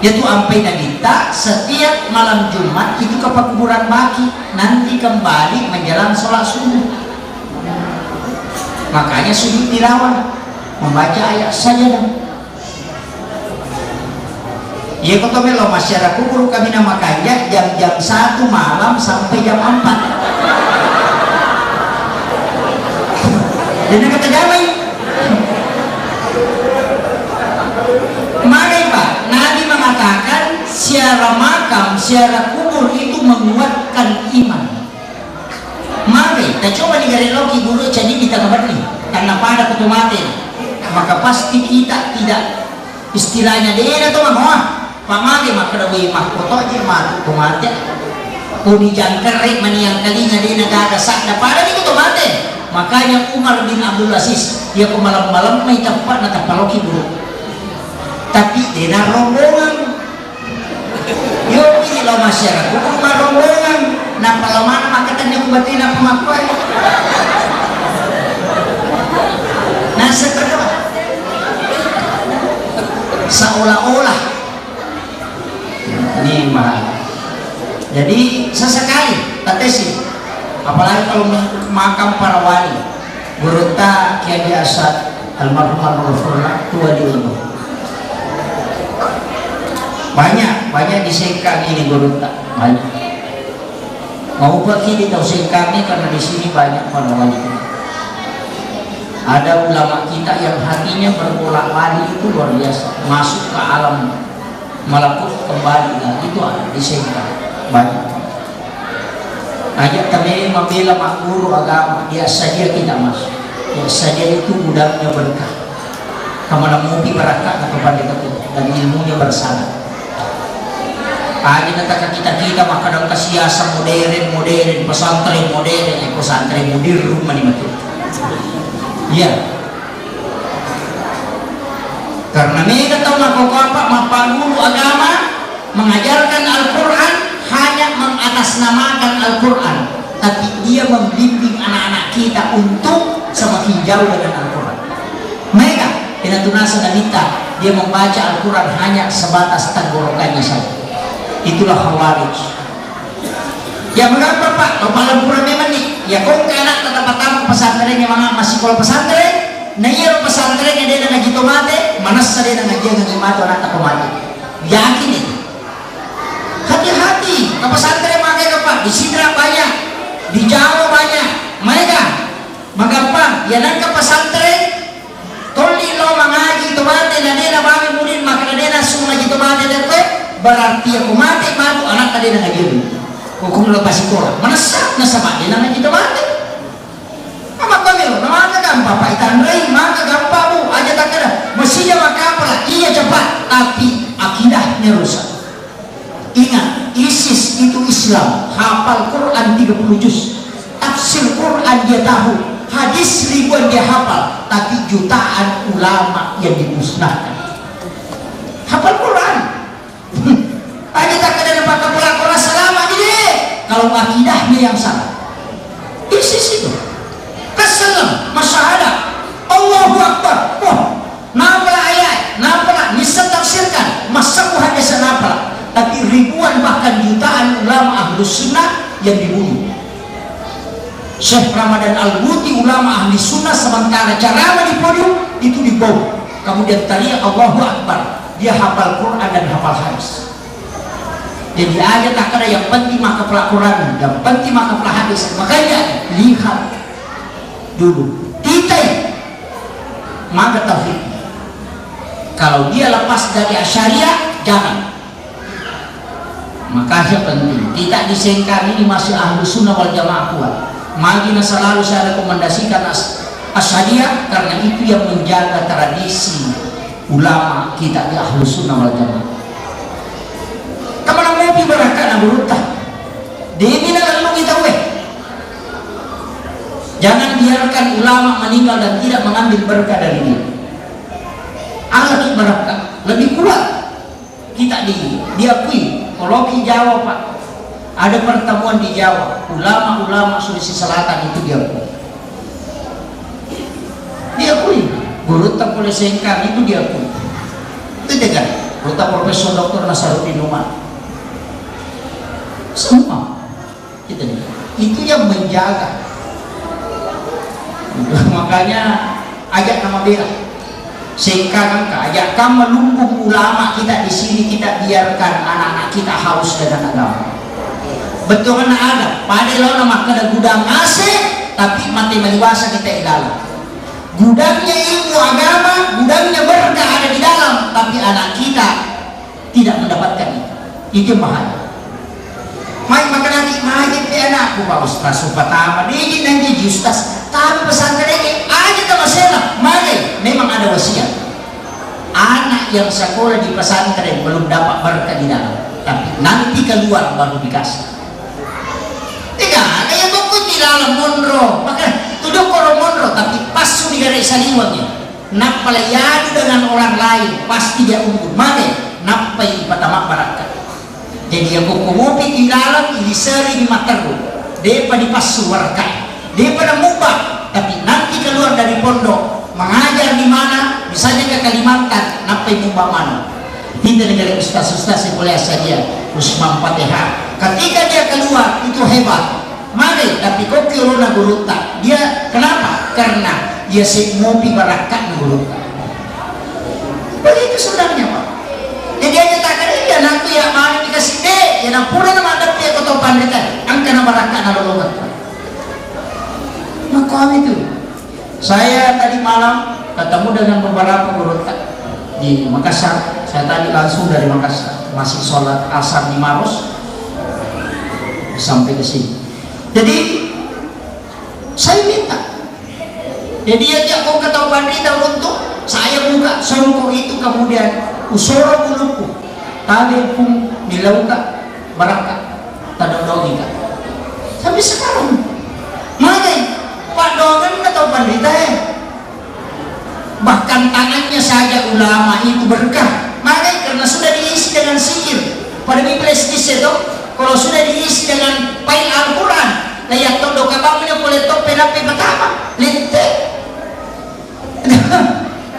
Yaitu sampai kita setiap malam Jumat itu ke kuburan baki nanti kembali menjelang sholat subuh. Makanya subuh dilawan membaca ayat saja. Ya kata melo masyarakat kubur kami namakannya jam 1 malam sampai jam 4. Jadi kata damai. Mari Pak, Nabi mengatakan siara makam, siara kubur itu menguatkan iman. Mari, kita coba digaris loki guru jadi kita kembali karena pada kutu mati, maka pasti kita tidak istilahnya dia atau mah pamali makadawi mahkoto aja mati kumate uni jangkerik maniang kalinya di negara sakna pada itu mati makanya Umar bin Abdul Aziz dia ke malam-malam may tempat na tapaloki bro tapi dia rombongan yo ini lo masyarakat rumah rombongan napa lamana makatanya kubatin apa makuai nah seperti seolah-olah ini mahal. Jadi sesekali tatesi apalagi kalau makam para wali Gurunta Kiai Asad almarhum Rasulullah tua di Ulu banyak di Sengkang ini Gurunta banyak mau bagi di tahu Sengkang ini karena di sini banyak para wali. Ada ulama kita yang hatinya berbolak balik itu luar biasa, masuk ke alam malakut kembali, nah, itu ada di Sengkang banyak. Ajak kami membela mak guru agama, dia saja kita masuk, dia saja itu gudangnya berkah. Kemana mupi berkah kepada kita dan ilmunya bersama. Aja kata kita maka dalam kesiasa modern pesantren modern, pesantren mudir rumah di mati. Iya, karena mereka tahu apa dulu agama mengajarkan Al-Quran hanya mengatasnamakan Al-Quran, tapi dia membimbing anak-anak kita untuk semakin jauh dengan Al-Quran. Mereka dengan tunasa wanita dia membaca Al-Quran hanya sebatas tenggorokannya saja. Itulah Khawarij. Ya mengapa Pak? Kalau Al-Quran memang nih ya kau ke anak tetap tamu pesantren yang masih kalau pesantren nah iya pesantren yang dia ngaji tomate mana saya ngaji ngaji mati anak tak mati yakin itu hati-hati ke pesantren pakai ke Pak di Sidra banyak di Jawa banyak mereka mengapa ya nak ke pesantren toli lo mengaji tomate dan dia bagi murid maka dia langsung ngaji tomate dan berarti aku mati baru anak tadi ngaji hukum lepas sekolah menesak nasabah dia namanya kita mati apa kami namanya gampang Pak Itandrai maka gampang bu aja tak kena mestinya maka apalah iya cepat tapi akidahnya rusak. Ingat ISIS itu Islam hafal Quran 30 juz tafsir Quran dia tahu hadis ribuan dia hafal tapi jutaan ulama yang dimusnahkan hafal Quran aja tak kena pakai pola selama ini kalau akidahnya yang salah. ISIS itu keselam masyarakat Allahu Akbar nampaklah ayat nampaklah bisa tafsirkan masa hadis nampaklah tapi ribuan bahkan jutaan ulama ahlus sunnah yang dibunuh. Syekh Ramadan Al-Buti ulama ahli sunnah sementara ceramah di podium itu dibawa kemudian tadi Allahu Akbar dia hafal Quran dan hafal hadis. Jadi ada tak ada yang penting maka pelakuran, yang penting maka pelahadis. Makanya lihat dulu, titik maka tauhid. Kalau dia lepas dari Asyariah, jangan. Makanya penting. Tidak disengkang ini masih ahlu sunnah wal jamaah kuat. Magina selalu saya rekomendasikan Asyariah karena itu yang menjaga tradisi ulama kita di ahlu sunnah wal jamaah. Kemana mau berakan berutah demi lalu kita jangan biarkan ulama meninggal dan tidak mengambil berkah dari dia. Allah berkah lebih kuat kita diakui. Kalau di Jawa Pak ada pertemuan di Jawa ulama-ulama Sulawesi Selatan itu diakui berutah oleh Sengkang itu diakui itu dengan berutah Profesor Dr. Nasaruddin Umar semua itu yang menjaga. Makanya ajak nama bela Sengkang ajak kamu melumpuh ulama kita di sini, kita biarkan anak-anak kita haus dengan agama. Betul kan ada pada lo nama kena gudang AC tapi mati meliwasa kita di dalam gudangnya ilmu agama, gudangnya berkah ada di dalam tapi anak kita tidak mendapatkan itu bahaya. Mai makan nanti majid di anakku Pak Ustaz pertama digit nanti Ustaz tapi pesantren ini aja tak masalah. Mari memang ada wasiat anak yang sekolah di pesantren belum dapat berkah di dalam tapi nanti keluar baru dikasih. Tidak ada yang tukut di dalam mondro maka tuduh korong mondro tapi pas di garis saliwangnya napalayadu dengan orang lain pasti dia unggul. Mari napai pertama barakat. Jadi aku kumupi di dalam ini sering materu depa dipasuarkan depa mubah, tapi nanti keluar dari pondok mengajar di mana, misalnya ke Kalimantan, napai mubah mana? Tidak negara ustaz-ustaz yang boleh saja Usman Fatihah. Ketika dia keluar itu hebat. Mari, tapi kok kirona guruta dia kenapa? Karena dia mopi barakat guruta. Begitu sebenarnya Pak. Jadi dia nyatakan ini anakku ya mau dikasih deh, ya nampura nama ada dia kau pandai angka nama barakat nalologat. Maka itu. Saya tadi malam ketemu dengan beberapa guruta di Makassar. Saya tadi langsung dari Makassar, masih sholat asar di Maros sampai ke sini. Jadi saya minta, jadi ya kau ketahui pandita untuk saya buka songkok itu kemudian usoro buluku tabe pun dilauka barakat tadodogika sampai sekarang. Makanya Pak Dongan atau pandita bahkan tangannya saja ulama itu berkah. Makanya karena sudah diisi dengan zikir pada Biblis itu, kalau sudah diisi dengan pail Al-Quran layak todo kabamnya boleh tope nape pertama lente.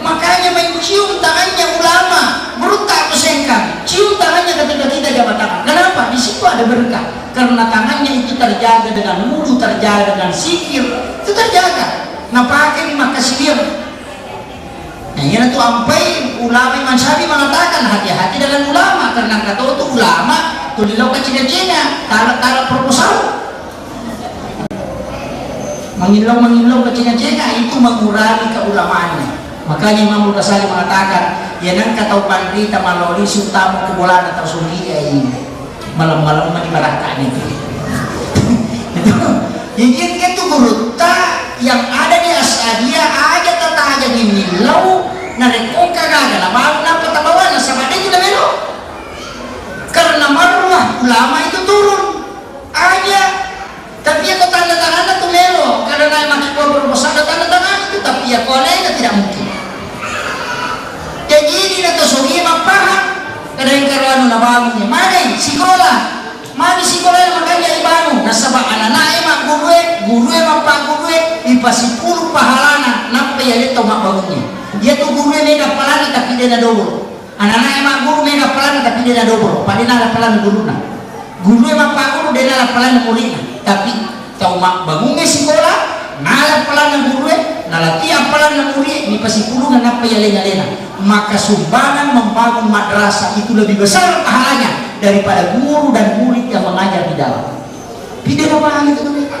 Makanya main cium tangannya ulama berutak pesengkan, cium tangannya ketika kita jabat tangan. Kenapa? Di situ ada berkah, karena tangannya itu terjaga dengan wudu, terjaga dengan zikir, itu terjaga. Nah pakai makasih dia. Nah ini tuh sampai ulama Imam Syafi'i mengatakan hati-hati dengan ulama, karena kata itu ulama tuh dilakukan cina-cina taruh proposal mengilau ke cina-cina itu mengurangi keulamaannya. Makanya Imam Ghazali mengatakan ya nang kata pandita maloli sutamu kebolan atau sulia ini malam-malam menibarakan itu. Jadi itu guru yang ada di Asadiyah aja tata aja nimilau nareko kagak lah baru napa tabawana sama dia tidak belok, karena marwah ulama itu turun aja. Tapi ya kau tanda tangan itu melo karena naik makin proposal tanda tangan itu, tapi ya kau itu tidak mungkin. Jadi ini atau sugi paham karena yang karuan nabamunya mana sekolah mari sekolah makanya ibanu nasabah anak-anak emak guru emak pak guru ipasi puluh pahalana nampak ya itu mak bangunnya dia tuh guru mega palana tapi dia double anak-anak emak guru mega palana tapi dia double pada nala palana guru emak pak guru dia nala palana muridna, tapi tau mak bangunnya sekolah nala palana guru nala tiap palana murid ini pasti puluh nampak ya lena-lena. Maka sumbangan membangun madrasah itu lebih besar pahalanya daripada guru dan murid yang mengajar di dalam. Tidak apa itu mereka.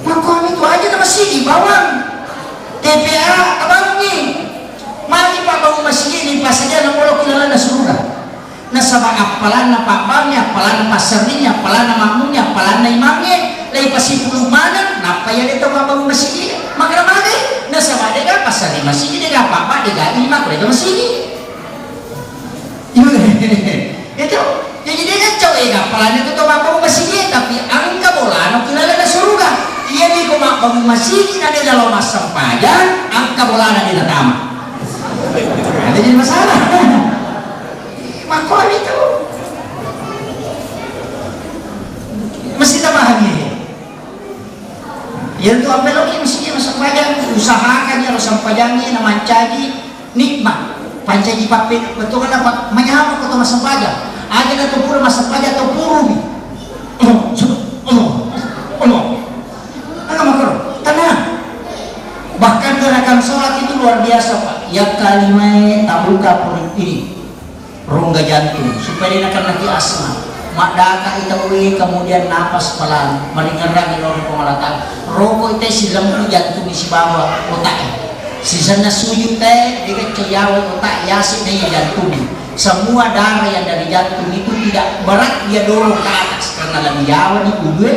Maka itu aja nama sini bawang TPA abang ini mati pak bangun masjid ini pas saja nampak kilala na surga. Nasabah apalan na pak bangnya, apalan pasarnya, apalan makmumnya, apalan imamnya, lagi pasti puluh mana, napa ya dia tahu bangun masjid? Maka mana? Nasabah dia kan pasar di masjid dia apa dia gak imam boleh ke masjid. Itu jadi dia kan cowok ya apalan itu tahu bangun masjid, tapi angka bola, nak kilala na surga. Iya nih kau mak bangun masjid, nanti dalam masa sempadan, angka bola nanti datang. Ada jadi masalah. Makanya itu mesti pahami ya itu ambil lagi mesti masuk pajang usahakan ya rasam pajangnya nama caji nikmat pancaji papin betul kan dapat menyamuk atau masuk pajang ada atau pura masuk pajang atau puru tenang. Bahkan gerakan sholat itu luar biasa Pak ya kalimai tabuka purik ini rongga jantung supaya dia akan lagi asma madaka itawi kemudian napas pelan meringankan oleh pengalatan rokok itu si lembu jantung si bawah otak sisanya sujud teh dia ceyawa otak yasik dia jantung semua darah yang dari jantung itu tidak berat dia dorong ke atas karena lebih jauh di kudu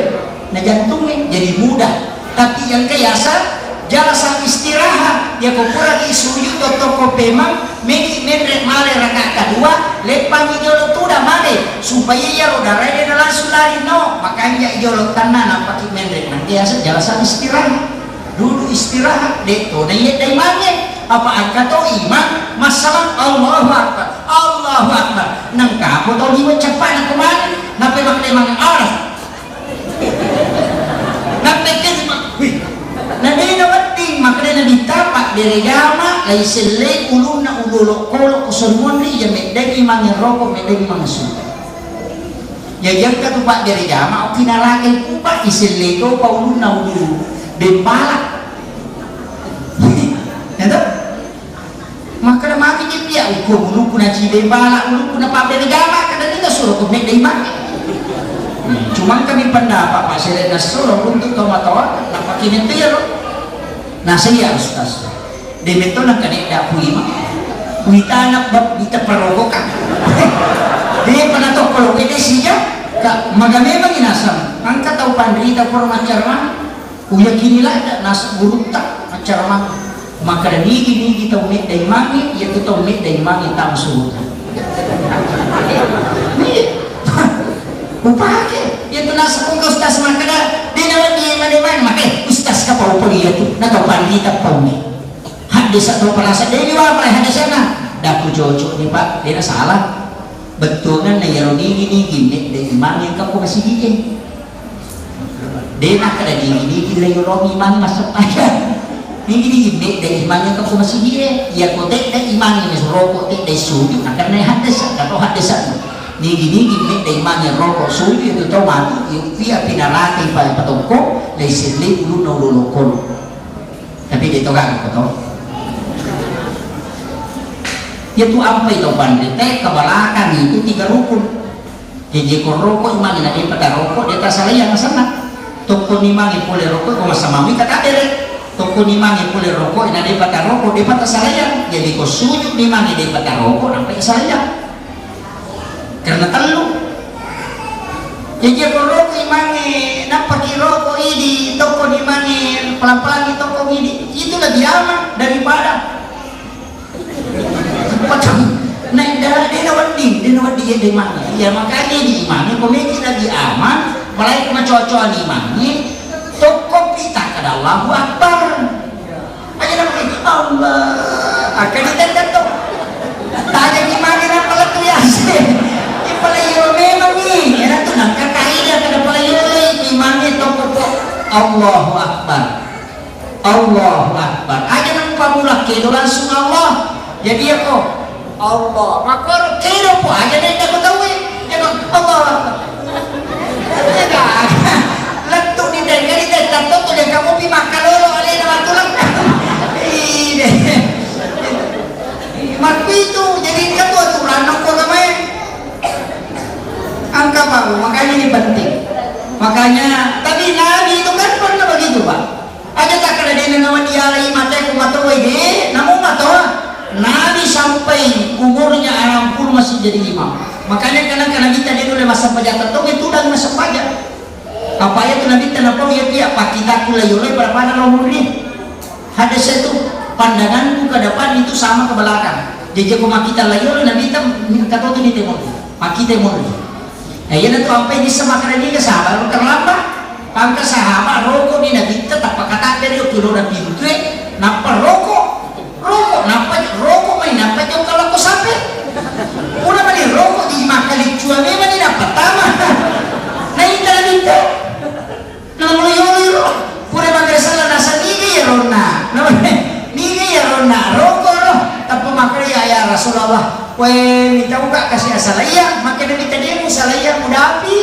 nah jantungnya jadi mudah, tapi yang kiasan jalasan istirahat dia kupura di sujud atau kopemang mendrek male rakaat kedua lepang ijolo tuda male supaya ya rodara dia langsung lari no makanya ijolo tanah nampak mendrek nanti jalasan istirahat dulu istirahat dek to na iya day mane apa angka to imam masalah Allahu Akbar Allahu Akbar. Nang kapo tau di cepat nak kemana? Nape makna mang arah. Nape kezma. Nah dia nawating makna ditapak dari gama lai selai uluna ulolo kolo kusunmoni ya medagi mang rokok medagi mang suka. Ya yang kata pak dari gama kinalakin kupak iselai ko pauluna ulolo bembalak. Ya maka mami dia ukur ulu kuna cibe bala ulu kuna pak dari gama kada kita suruh ko medagi mang. Cuma kami pendapat Pak Selena suruh untuk tomat-tomat nampak ini tiar. Nah saya ustaz demeto nak kena dak puima kita anak bab kita perogokan dia pernah tahu kalau ini sih kak magame bang inasam angkat tahu pandrita por macarman uya kinilah ada nas burutak macarman maka dan ini kita umit dari mangi ya kita umit dari mangi tam suruh upake itu nasa kung ustaz makada di naman di mana make ustaz ka pa upagi itu naga pandita pa umi hadis atau perasa dia juga apa hadis sana daku cocok nih pak dia salah betulnya na yaro gini dari imam yang kamu masih gini dia nak ada gini dari yaro imam masuk aja gini dari imam yang kamu masih gini ya kotek dari imam yang rokok dari sudi karena hadis atau hadis nigi dari imangnya rokok sulit itu tahu mati dia pinarati pada patungko dari sini ulu nolo lokon tapi dia tahu kan betul itu apa itu pandai kebalakan itu 3 rukun jadi kalau rokok imangnya dari pada rokok dia tak salah yang sana toko imangnya boleh rokok kalau sama mami kata dere toko imangnya boleh rokok dari pada rokok dia pada salah yang jadi kau sujud imangnya dari pada rokok sampai salah karena telu jadi rokok imangi nampak rokok ini toko imangi pelan-pelan di toko ini itu lebih aman daripada macam naik darah dia nawadi ya dimana ya makanya di imangi komedi lebih aman mulai kena cocok imangi toko kita kada Allahu Akbar aja namanya Allah akan ditendang tanya imangi apa letu ya palayo memang ni era tu nak kaidah kada palayo imamnya toko Allahu Akbar aja nang pamula kedo langsung Allah jadi aku Allah maka kedo po aja nek aku tahu emang Allah Akbar letu di dari tato tu dia kamu pi makan loro ale na tulang ini mak itu jadi kamu aturan ko namanya angka baru makanya ini penting makanya tapi Nabi itu kan pernah begitu pak aja tak kena dia nama dia lagi mata wede namun mata Nabi sampai umurnya 60 masih jadi imam makanya kadang-kadang kita dia oleh masa pajak tertentu itu udah masa pajak apa ya tuh Nabi kenapa ya pak kita kulai berapa ada umur ini hadis itu pandanganku ke depan itu sama ke belakang jadi kalau kita layol Nabi kita kata tuh di timur maki timur ya itu sampai di semakan ini ke sahabat terlambat pangka sahabat rokok ni Nabi tetap kata dari kilo na pintu napa rokok main napa jauh kalau kau sampai una mani rokok di makali cua memang ni napa tama na ita na minta na mulio pura madrasah nasa nini ya rona nini ya rona rokok no tapi makali ya Rasulullah minta buka kasih asalaya makin minta dia musalaya muda api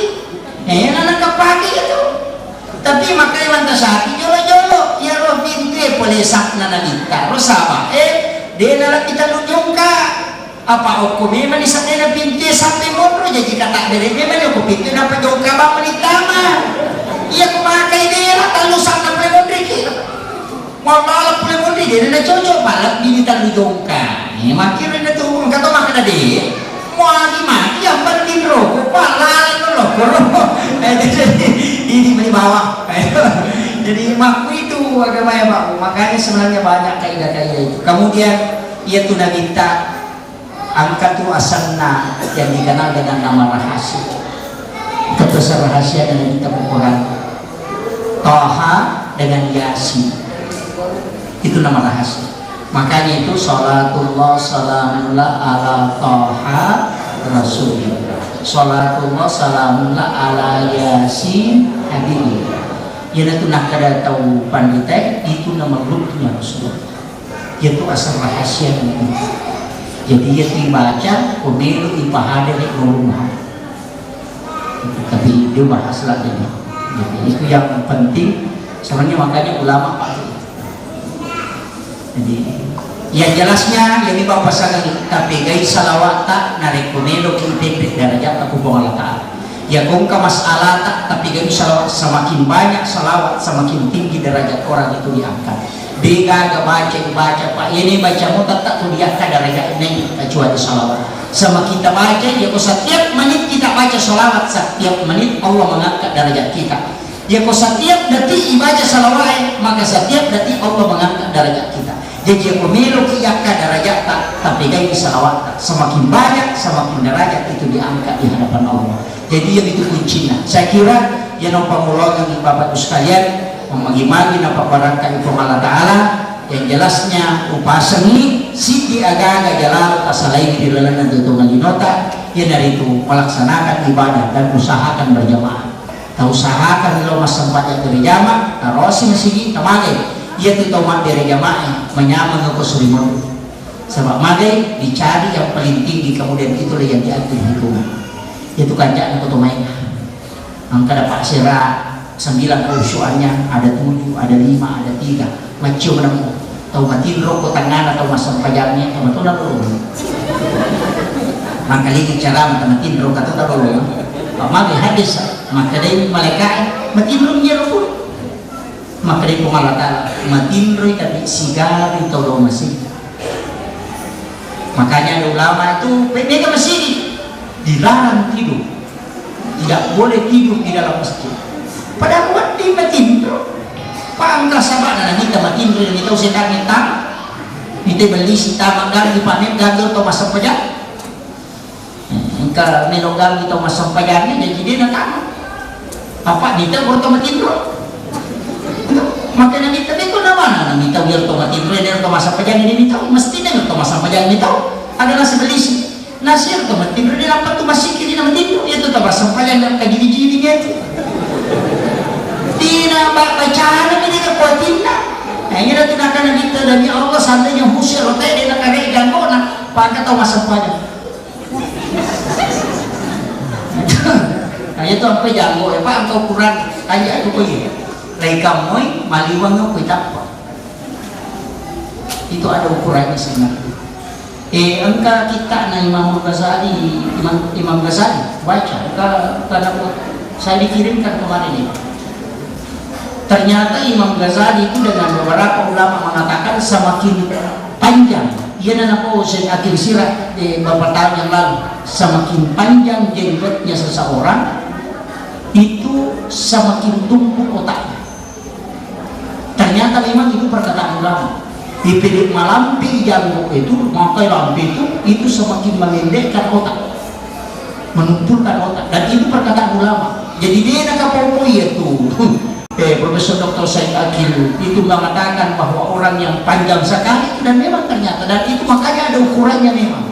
anak kepake itu tapi makanya lantas hati jolo-jolo ya roh pintu boleh sakna nalita roh sama dia nalang kita nunjungka apa aku memang disakna pintu sampai monro jadi kata dari memang aku pintu napa jauh kabang menitama iya kumakai dia lah kalau sakna plemondri mau balap plemondri dia na cocok balap binitan nunjungka makin ada tuh kata makan ada mau gimana yang penting rokok palal rokok ini di bawah jadi makmu itu agama ya pak makanya sebenarnya banyak kaidah-kaidah itu kemudian ia tuh minta angkat tuh asanna yang dikenal dengan nama rahasia terbesar rahasia dengan kita berpegang Toha dengan Yasin itu nama rahasia Makanya itu salatullah salamullah ala taha rasulillah, salatullah salamullah ala yasin habibi. Yana tu nak kada tahu pandita itu nama ruknya Rasulullah, itu asal rahasia ini. Jadi ia dibaca pemilu ipahade di rumah, tapi dia bahas lagi. Jadi itu yang penting sebenarnya, makanya ulama pakai. Jadi yang jelasnya yang bapak pasangan tapi gay salawat tak narik pemilu kita derajat aku Allah Ta'ala. Ya kong masalah tak tapi gay salawat semakin banyak salawat semakin tinggi derajat orang itu diangkat. Bega baca pak ini baca mutat tak tuh diangkat derajat ini kecuali salawat. Sama kita baca ya kok setiap menit kita baca salawat, setiap menit Allah mengangkat derajat kita. Ya kok setiap detik ibadah salawat maka setiap detik Allah mengangkat derajat kita. Jadi pemilu kiyakan derajat tak, tapi gaya salawat tak. Semakin banyak, semakin derajat itu diangkat di hadapan Allah. Jadi yang itu kuncinya. Saya kira yang nampak mulai bapak sekalian, memagi-magi nampak barangkali Allah Ta'ala, yang jelasnya upasangi siti aga-aga jalan kasalaini di lalanan itu ngalinota, yang dari itu melaksanakan ibadah dan usahakan berjamaah. Tak usahakan lo mas sempat yang berjamaah, tarosin sigi tamagai. Ia tu tahu mak dari jamaah menyamang ke kesuliman sebab magai dicari yang paling tinggi, kemudian itulah yang diatur hukum. Itu kancaan atau main angka dapat sirah 9 keusuannya, ada 7, ada 5, ada 3 macam mana tahu mati rokok tangan atau masam pajarnya sama tu lalu maka lagi cara mati rokok atau tak lalu magai hadis maka dari malaikat mati rokoknya rokok maka dari pengalatan matinroy tapi sigari tolong masih. Makanya ulama itu mereka masih dilarang tidur, tidak boleh tidur di dalam masjid. Padahal buat di matinro pangkas sabar dan kita matinro yang kita usahakan kita beli si tamangan di panen gagal atau masam pajak kalau menogang kita masam pajaknya jadi dia nak apa kita buat matinro. Maka nanti tapi itu nama nanti tahu biar tomatin reder atau masa pajang ini tahu mestinya atau masa pajang ini tahu adalah sebelis nasi atau tomatin reder apa tuh masih kiri nama itu itu tuh masa pajang dan kaji jidinya itu tidak baca ini kekuatin nah ini nanti akan kita dan ya Allah seandainya husir rotai dia nak kaya ganggu nak pakai tahu masa pajang nah itu apa janggo ya pak engkau kurang aja itu kau lai kamoy maliwang ng kuitapa itu ada ukurannya sebenarnya. Angka kita na Imam Ghazali Imam Ghazali baca karena saya dikirimkan kemarin ini. Ternyata Imam Ghazali itu dengan beberapa ulama mengatakan semakin panjang ia nana po sa akhir sirah beberapa tahun yang lalu, semakin panjang jenggotnya seseorang itu semakin tumbuh otaknya. Ternyata memang itu perkataan ulama. Di pilik malampi janggut itu, maka lampi itu semakin memendekkan otak, menumpulkan otak, dan itu perkataan ulama. Jadi dia nak apa itu? Profesor Dr. Said Akil itu mengatakan bahwa orang yang panjang sekali itu, dan memang ternyata, dan itu makanya ada ukurannya memang.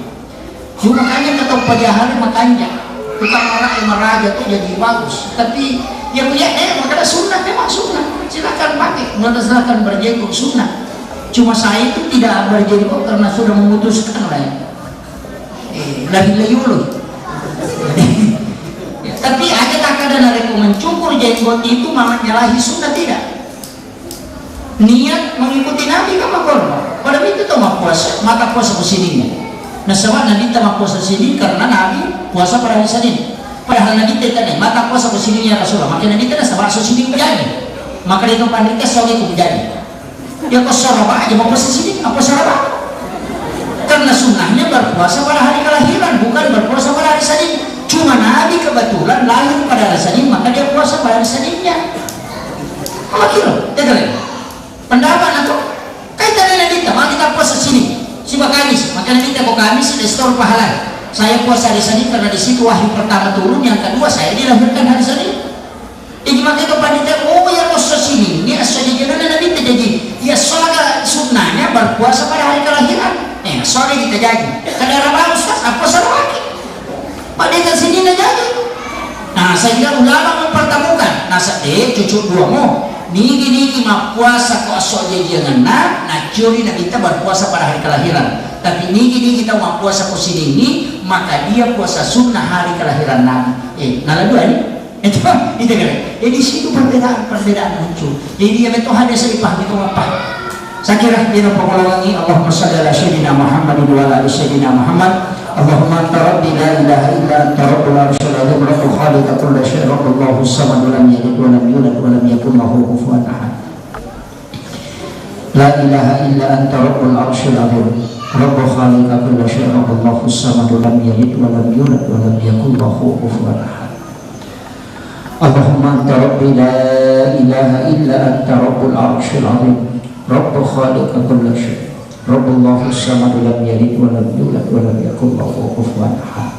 Cuma makanya kata pajahari makanya tukang orang yang meraja itu jadi bagus, tapi yang punya makanya sunnah memang sunnah. Silakan pakai, silakan berjenggot sunnah. Cuma saya itu tidak berjenggot karena sudah memutuskan lagi layulu. Tapi ada tak ada dari mencukur jenggot itu malah nyalahi sunnah, tidak. Niat mengikuti Nabi kan korban. Pada itu tuh puasa, maka puasa kesininya. Nah sebab Nabi tak puasa sini karena Nabi puasa pada hari Senin. Padahal Nabi tidak nih, maka puasa kesininya Rasulullah. Maka Nabi tidak sebab sini menjadi. Maka di tempat nikah soalnya itu menjadi ya kok sarabah aja mau puasa sini apa sarabah karena sunnahnya berpuasa pada hari kelahiran bukan berpuasa pada hari Senin. Cuma Nabi kebetulan lahir pada hari Senin maka dia puasa pada hari Seninnya. Apa kira? Tidak pendapat atau kaitannya Nabi maka kita puasa sini siapa Kamis maka Nabi kok Kamis ada store pahala. Saya puasa hari Senin karena di situ wahyu pertama turun, yang kedua saya dilahirkan hari Senin. Maka itu panitia, oh ya Rasul sini, ini asal jalan Nabi jadi, ya soal sunnahnya berpuasa pada hari kelahiran. Sore kita jadi. Kadang apa Ustaz? Apa sarawaki? Pada sini na jadi. Nah, sehingga ulama mempertemukan. Nah, cucu duamu. Niki puasa ko aso aja ngena, nah curi na kita berpuasa pada hari kelahiran. Tapi niki kita mau puasa ko sini ini, maka dia puasa sunnah hari kelahiran Nabi. Nala dua ini. Itu kan? Jadi situ perbedaan muncul. Jadi dia itu hanya selipah itu apa? Saya kira dia pengulangi Allahumma shalli ala sayyidina Muhammad wa ala ali sayyidina Muhammad. Allahumma anta rabbi la ilaha illa anta rabbul arsyil azim rabbul khaliq kulli syai' rabbullahu samad lam yalid wa lam yulad wa lam yakul lahu kufuwan ahad. La ilaha illa anta rabbul arsyil azim rabbul khaliq kulli syai' rabbullahu samad lam yalid wa lam yulad wa lam yakul lahu kufuwan ahad. Allahumma anta rabbi la ilaha illa anta rabbul arsyil azim rabbul khaliq kulli syai' Rabbullahu samad lam yalid wa lam yulad wa lam yakul lahu kufuwan ahad.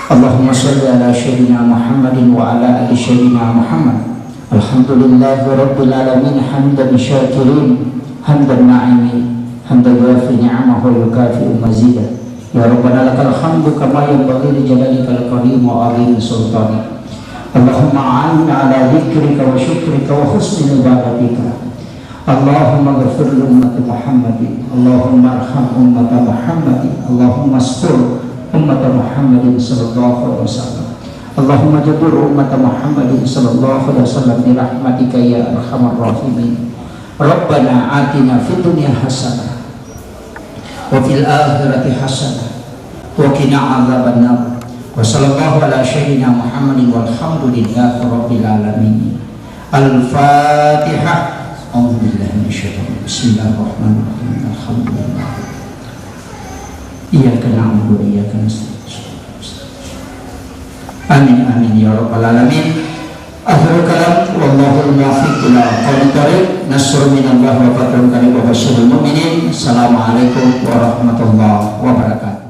Allahumma shalli ala sayyidina Muhammadin wa ala ali sayyidina Muhammad. Alhamdulillahi rabbil alamin hamdan syakirin hamdan na'imin hamdan yuafi ni'amahu wa yukafi'u mazidah. Ya Rabbana lakal hamdu kama yanbaghi li jalalikal qadim wa 'azimi sultanik. Allahumma a'inna ala dzikrika wa syukrika wa husni ibadatika. Allahumma ghafir li ummati Muhammadin, Allahumma arham ummata Muhammadin, Allahumma astur ummata Muhammadin sallallahu alaihi wasallam. Allahumma jabir ummata Muhammadin sallallahu alaihi wasallam bi rahmatika ya arhamar rahimin. Rabbana atina fid dunya hasanah wa fil akhirati hasanah wa qina adzabannar. Wa sallallahu ala sayyidina Muhammadin walhamdulillahi rabbil alamin. Al-Fatihah. A'udzubillahi minasyaitonir rajim. Bismillahirrahmanirrahim. Alhamdulillah. Iyyaka na'budu wa iyyaka nasta'in. Amin amin ya rabbal alamin. Akhirul kalam wallahu muwaffiq ila aqwamit thariq. Nasrun minallahi wa fathun qarib wa basyiril mu'minin. Assalamualaikum warahmatullahi wabarakatuh.